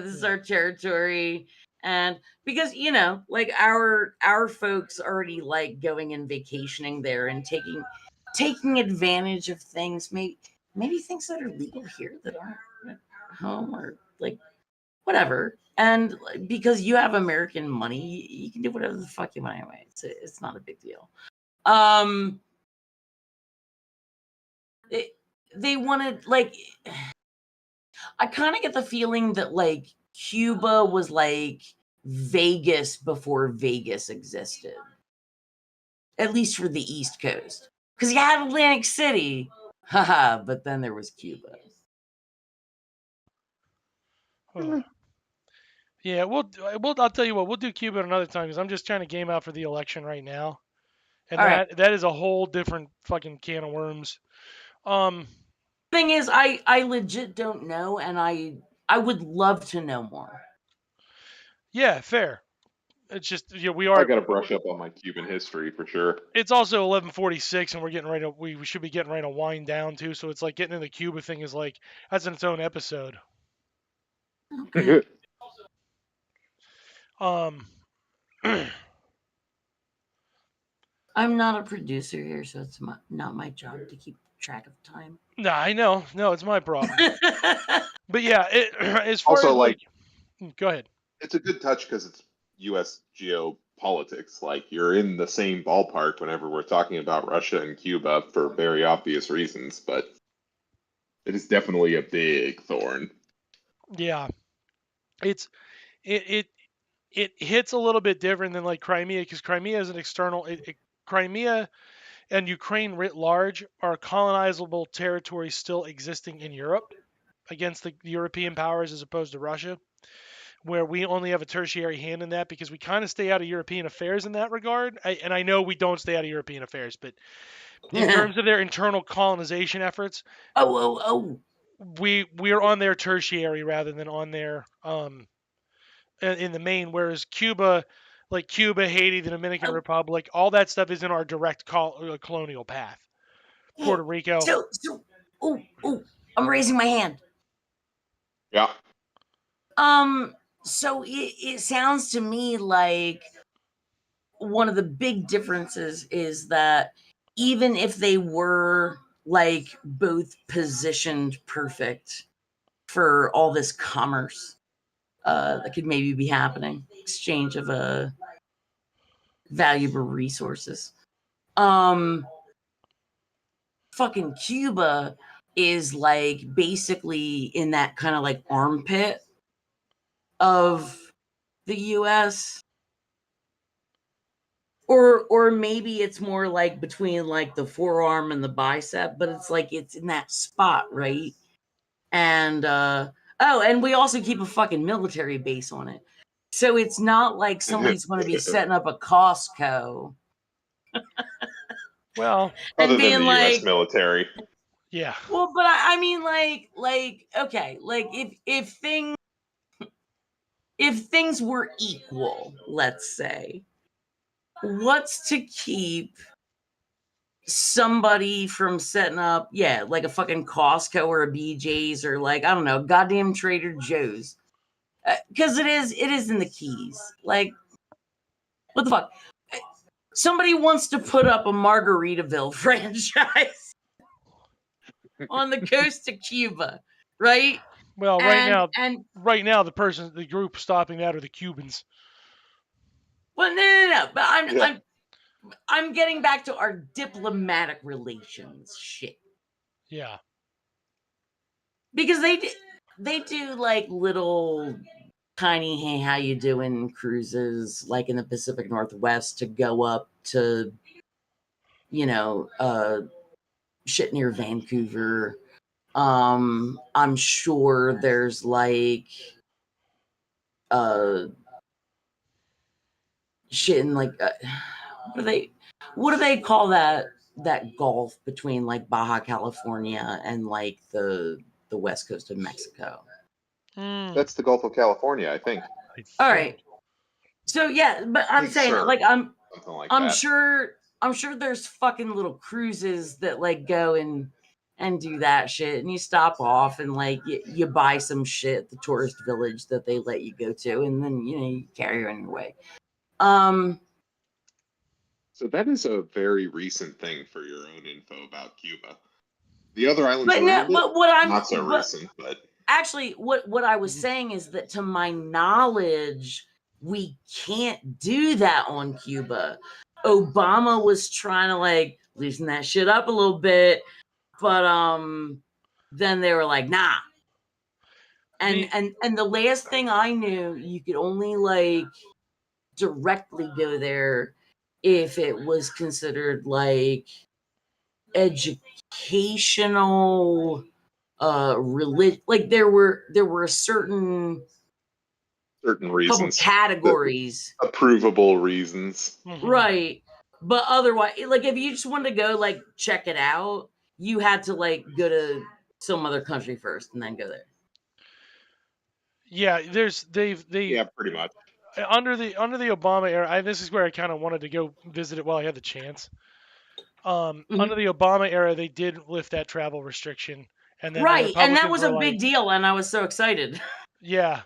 Speaker 3: this is our territory. And because, you know, like our folks already like going and vacationing there and taking advantage of things, maybe things that are legal here that aren't at home, or like whatever. And because you have American money, you can do whatever the fuck you want anyway. It's not a big deal. They wanted, like, I kind of get the feeling that like Cuba was like Vegas before Vegas existed, at least for the East Coast, because you had Atlantic City, haha, but then there was Cuba.
Speaker 2: Oh. Yeah, I'll tell you what, we'll do Cuba another time because I'm just trying to game out for the election right now, and
Speaker 3: All right.
Speaker 2: that is a whole different fucking can of worms.
Speaker 3: Thing is, I legit don't know, and I would love to know more.
Speaker 2: Yeah, fair. It's just, yeah,
Speaker 1: I got to brush up on my Cuban history for sure.
Speaker 2: It's also 11:46, and we're getting ready to we should be getting ready to wind down too. So it's like getting into the Cuba thing is like that's in its own episode.
Speaker 3: Okay. I'm not a producer here, so it's not my job to keep track of time.
Speaker 2: No, I know. No, it's my problem. But yeah, as far
Speaker 1: also,
Speaker 2: as like, go ahead.
Speaker 1: It's a good touch because it's U.S. geopolitics. Like, you're in the same ballpark whenever we're talking about Russia and Cuba for very obvious reasons, but it is definitely a big thorn.
Speaker 2: Yeah, it hits a little bit different than like Crimea, because Crimea is an external. Crimea and Ukraine writ large are colonizable territories still existing in Europe against the European powers, as opposed to Russia, where we only have a tertiary hand in that because we kind of stay out of European affairs in that regard. And I know we don't stay out of European affairs, but in terms of their internal colonization efforts, we're on their tertiary rather than on their in the main. Whereas Cuba, like Cuba, Haiti, the Dominican Republic, all that stuff is in our direct colonial path. Puerto Rico.
Speaker 3: I'm raising my hand.
Speaker 1: Yeah.
Speaker 3: So it sounds to me like one of the big differences is that even if they were like both positioned perfect for all this commerce that could maybe be happening, exchange of valuable resources, fucking Cuba is like basically in that kind of like armpit of the US, or maybe it's more like between like the forearm and the bicep, but it's like it's in that spot, right? And and we also keep a fucking military base on it, so it's not like somebody's going to be setting up a Costco.
Speaker 2: Well,
Speaker 1: other than the like, U.S. military.
Speaker 2: Yeah.
Speaker 3: Well, but I mean, like, okay, like if things were equal, let's say, what's to keep somebody from setting up, like a fucking Costco or a BJ's or like, I don't know, goddamn Trader Joe's? Because it is in the Keys. Like, what the fuck? Somebody wants to put up a Margaritaville franchise on the coast of Cuba, right?
Speaker 2: Well,
Speaker 3: and
Speaker 2: right now, the group stopping that are the Cubans.
Speaker 3: well, no. But
Speaker 1: Yeah.
Speaker 3: I'm getting back to our diplomatic relations shit.
Speaker 2: Yeah.
Speaker 3: Because they do like little tiny hey how you doing cruises like in the Pacific Northwest to go up to shit near Vancouver. I'm sure there's like shit in like what do they call that gulf between like Baja California and like the west coast of Mexico?
Speaker 1: That's the Gulf of California, I think.
Speaker 3: All right. So yeah, but I'm
Speaker 1: Big
Speaker 3: saying
Speaker 1: Sur,
Speaker 3: like
Speaker 1: something like
Speaker 3: I'm
Speaker 1: that.
Speaker 3: sure there's fucking little cruises that like go and do that shit, and you stop off and like you buy some shit at the tourist village that they let you go to, and then you carry on your way.
Speaker 1: So that is a very recent thing for your own info about Cuba. The other islands
Speaker 3: But
Speaker 1: around
Speaker 3: no,
Speaker 1: it,
Speaker 3: but what I'm
Speaker 1: not so recent, but
Speaker 3: actually what I was saying is that to my knowledge, we can't do that on Cuba. Obama was trying to like loosen that shit up a little bit, but then they were like, nah. And the last thing I knew, you could only like directly go there if it was considered like educational religion. Like there were a certain
Speaker 1: reasons,
Speaker 3: categories,
Speaker 1: approvable reasons,
Speaker 3: right? But otherwise, like if you just wanted to go like check it out, you had to like go to some other country first and then go there.
Speaker 2: Yeah,
Speaker 1: yeah, pretty much.
Speaker 2: Under the Obama era. This is where I kind of wanted to go visit it while I had the chance. Under the Obama era, they did lift that travel restriction, and then
Speaker 3: right, and that was a
Speaker 2: big
Speaker 3: big deal, and I was so excited.
Speaker 2: Yeah,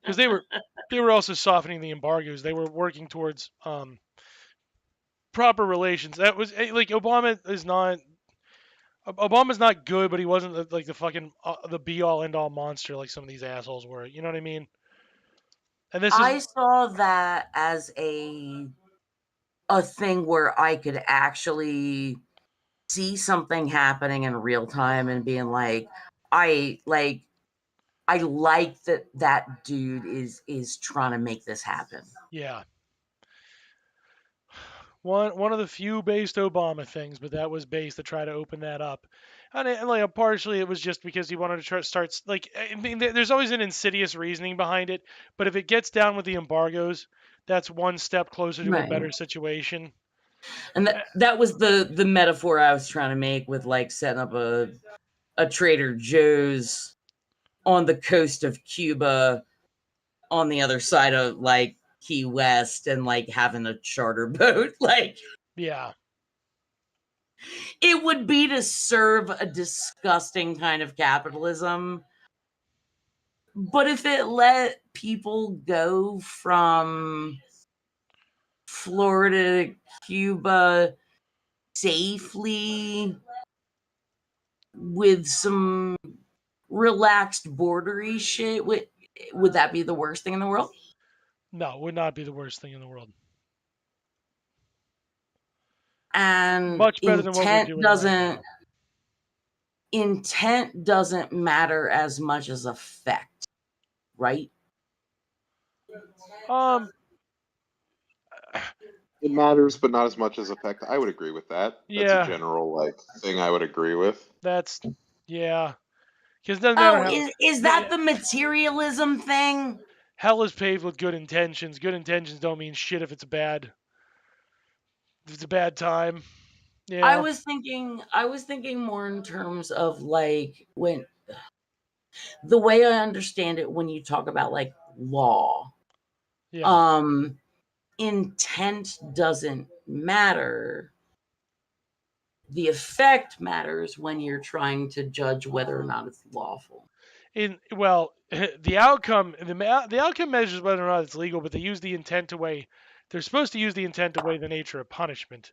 Speaker 2: because they were also softening the embargoes. They were working towards proper relations. That was like Obama's not good, but he wasn't like the fucking the be all end all monster like some of these assholes were. You know what I mean? And
Speaker 3: I saw that as a thing where I could actually see something happening in real time and being like, I like that dude is trying to make this happen.
Speaker 2: Yeah. One of the few based Obama things, but that was based to try to open that up. And like partially it was just because he wanted to start like I mean there's always an insidious reasoning behind it, but if it gets down with the embargoes, that's one step closer to a better situation.
Speaker 3: And that was the metaphor I was trying to make with like setting up a Trader Joe's on the coast of Cuba on the other side of like Key West and like having a charter boat. Like,
Speaker 2: yeah,
Speaker 3: it would be to serve a disgusting kind of capitalism. But if it let people go from Florida to Cuba safely with some relaxed bordery shit, would that be the worst thing in the world?
Speaker 2: No, it would not be the worst thing in the world.
Speaker 3: And
Speaker 2: much better than what we're doing right now.
Speaker 3: Intent doesn't matter as much as effect, right?
Speaker 1: It matters, but not as much as effect. I would agree with that. That's a general like thing I would agree with.
Speaker 2: That's because it doesn't matter how.
Speaker 3: Is that the materialism thing?
Speaker 2: Hell is paved with good intentions. Good intentions don't mean shit if it's bad. If it's a bad time. Yeah.
Speaker 3: I was thinking more in terms of like when the way I understand it when you talk about like law.
Speaker 2: Yeah.
Speaker 3: Intent doesn't matter. The effect matters when you're trying to judge whether or not it's lawful.
Speaker 2: The outcome measures whether or not it's legal, but they use the intent to weigh. They're supposed to use the intent to weigh the nature of punishment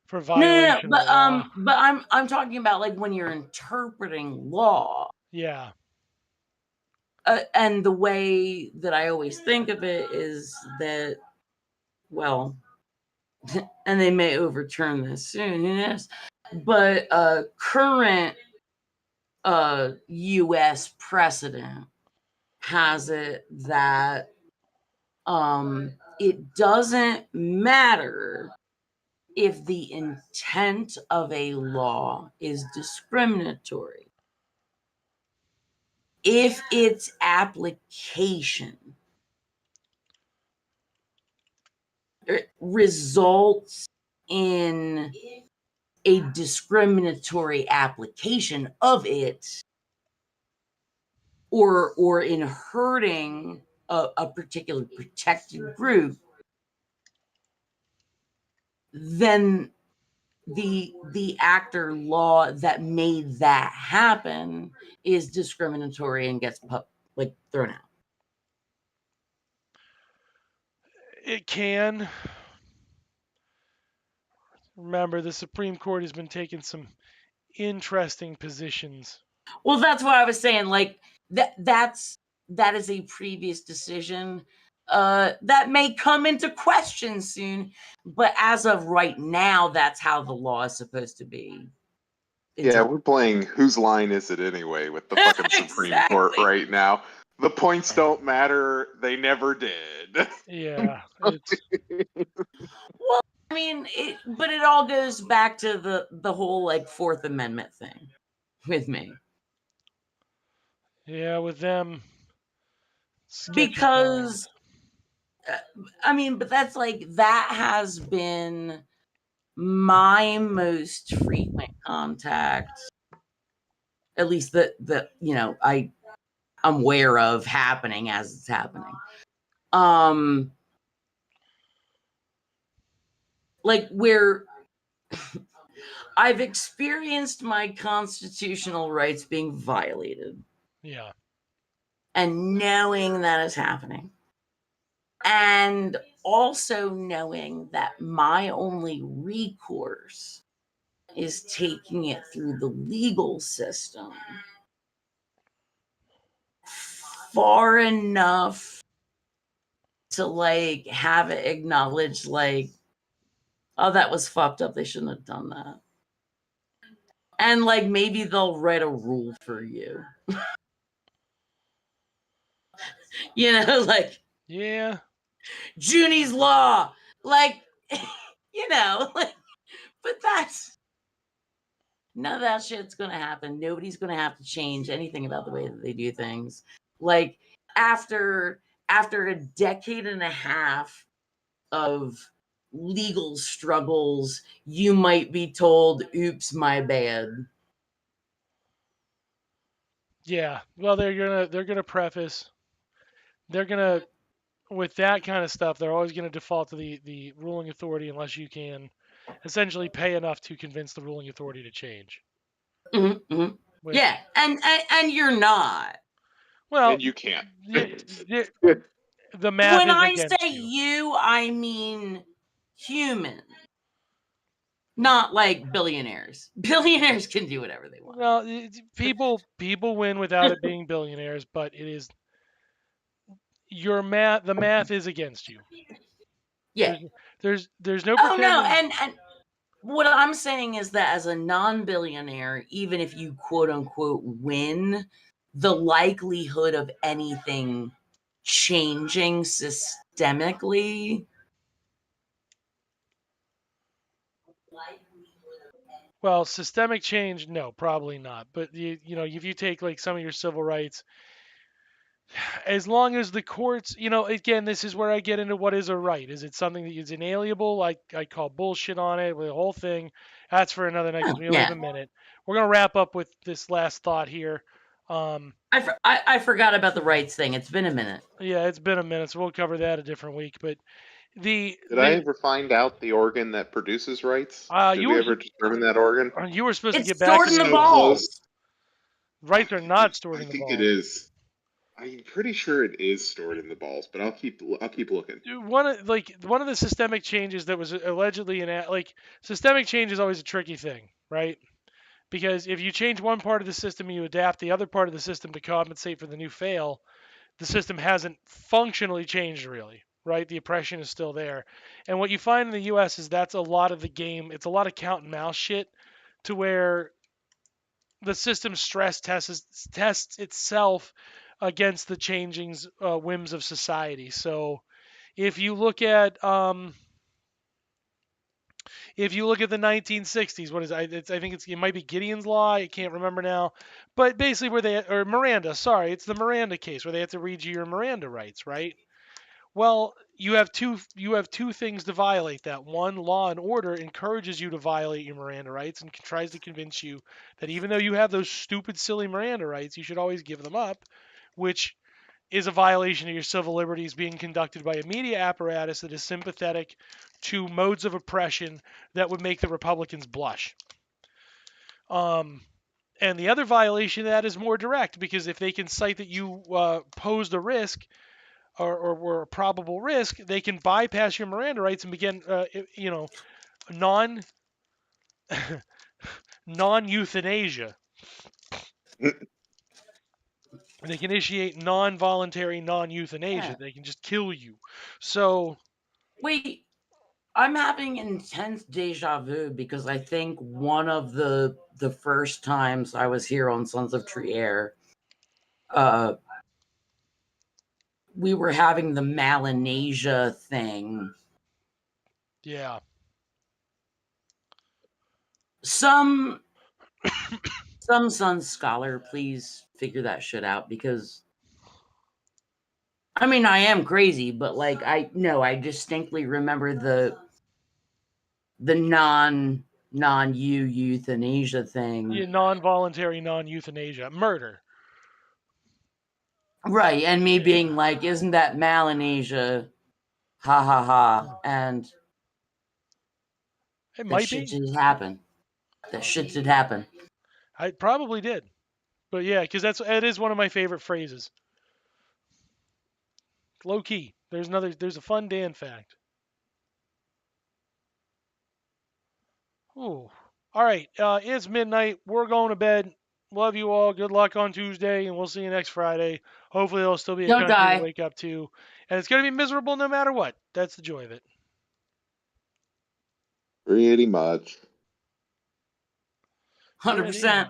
Speaker 2: for violation of the law.
Speaker 3: But I'm talking about like when you're interpreting law.
Speaker 2: Yeah.
Speaker 3: and the way that I always think of it is that, well, and they may overturn this soon, who knows? But current U.S. precedent has it that it doesn't matter if the intent of a law is discriminatory. If its application results in a discriminatory application of it, or in hurting a particular protected group, then the act or law that made that happen is discriminatory and gets thrown out.
Speaker 2: It can. Remember, the Supreme Court has been taking some interesting positions.
Speaker 3: Well, that's what I was saying. Like that is a previous decision that may come into question soon, but as of right now, that's how the law is supposed to be.
Speaker 1: Yeah, we're playing whose line is it anyway with the fucking Supreme Court right now. The points don't matter. They never did.
Speaker 2: Yeah.
Speaker 3: Well, I mean, but it all goes back to the whole like Fourth Amendment thing with me.
Speaker 2: Yeah, with them.
Speaker 3: Because I mean, but that's like, that has been my most frequent contact, at least that I'm aware of happening as it's happening. Like where I've experienced my constitutional rights being violated.
Speaker 2: Yeah.
Speaker 3: And knowing that is happening. And also knowing that my only recourse is taking it through the legal system far enough to like have it acknowledged, like, oh, that was fucked up, they shouldn't have done that. And like maybe they'll write a rule for you. Like,
Speaker 2: yeah,
Speaker 3: Junie's law, like, like, but that's none of that shit's gonna happen. Nobody's gonna have to change anything about the way that they do things. Like after a decade and a half of legal struggles, you might be told, oops, my bad.
Speaker 2: Yeah. Well, they're gonna preface. They're gonna, with that kind of stuff, they're always gonna default to the ruling authority unless you can essentially pay enough to convince the ruling authority to change.
Speaker 3: Mm-hmm, mm-hmm. Which, yeah, and you're not.
Speaker 1: Well, and you can't.
Speaker 2: The math
Speaker 3: when
Speaker 2: is
Speaker 3: I
Speaker 2: against
Speaker 3: say you, I mean human. Not like billionaires. Billionaires can do whatever they want.
Speaker 2: Well, people win without it being billionaires, but it is your math. The math is against you.
Speaker 3: Yeah.
Speaker 2: There's no.
Speaker 3: Oh no, and what I'm saying is that as a non-billionaire, even if you quote unquote win, the likelihood of anything changing systemically.
Speaker 2: Well, systemic change, no, probably not. But if you take like some of your civil rights, as long as the courts, again, this is where I get into what is a right. Is it something that is inalienable? I call bullshit on it. The whole thing. That's for another night because we only have a minute. We're gonna wrap up with this last thought here.
Speaker 3: I forgot about the rights thing. It's been a minute.
Speaker 2: Yeah, it's been a minute, so we'll cover that a different week. But
Speaker 1: did I ever find out the organ that produces rights? Did we ever determine that organ?
Speaker 2: You were supposed to get
Speaker 3: back. It's stored in the balls.
Speaker 2: Rights are not stored in the balls.
Speaker 1: I think it is. I'm pretty sure it is stored in the balls, but I'll keep looking.
Speaker 2: One of the systemic changes that was allegedly systemic change is always a tricky thing, right? Because if you change one part of the system, you adapt the other part of the system to compensate for the new fail. the system hasn't functionally changed really, right? The oppression is still there. And what you find in the US is that's a lot of the game. It's a lot of cat and mouse shit to where the system stress tests itself against the changing whims of society. So if you look at the 1960s, what is it? I think it might be Gideon's Law. I can't remember now, but basically or Miranda. Sorry, it's the Miranda case where they have to read you your Miranda rights, right? Well, you have two things to violate that. One, law and order encourages you to violate your Miranda rights and tries to convince you that even though you have those stupid, silly Miranda rights, you should always give them up, which is a violation of your civil liberties being conducted by a media apparatus that is sympathetic to modes of oppression that would make the Republicans blush. And the other violation of that is more direct, because if they can cite that you posed a risk or were a probable risk, they can bypass your Miranda rights and begin, non-euthanasia. They can initiate non-voluntary non-euthanasia.
Speaker 3: Yeah.
Speaker 2: They can just kill you. So
Speaker 3: wait, I'm having intense deja vu because I think one of the first times I was here on Sons of Trier, we were having the Melanesia thing.
Speaker 2: yeah.
Speaker 3: Some Sun scholar, please figure that shit out, because I mean, I am crazy, but like I distinctly remember the euthanasia thing.
Speaker 2: Yeah, non-voluntary non-euthanasia. Murder.
Speaker 3: Right, and me being like, isn't that Melanesia? Ha ha ha. And
Speaker 2: it might
Speaker 3: shit
Speaker 2: be.
Speaker 3: did happen. That shit did happen.
Speaker 2: I probably did. But yeah, because it is one of my favorite phrases. Low key. There's a fun Dan fact. Ooh. All right. It's midnight. We're going to bed. Love you all. Good luck on Tuesday, and we'll see you next Friday. Hopefully, there'll still be a
Speaker 3: Don't
Speaker 2: country
Speaker 3: die.
Speaker 2: to wake up to, and it's going to be miserable no matter what. That's the joy of it.
Speaker 1: Pretty much.
Speaker 3: 100%.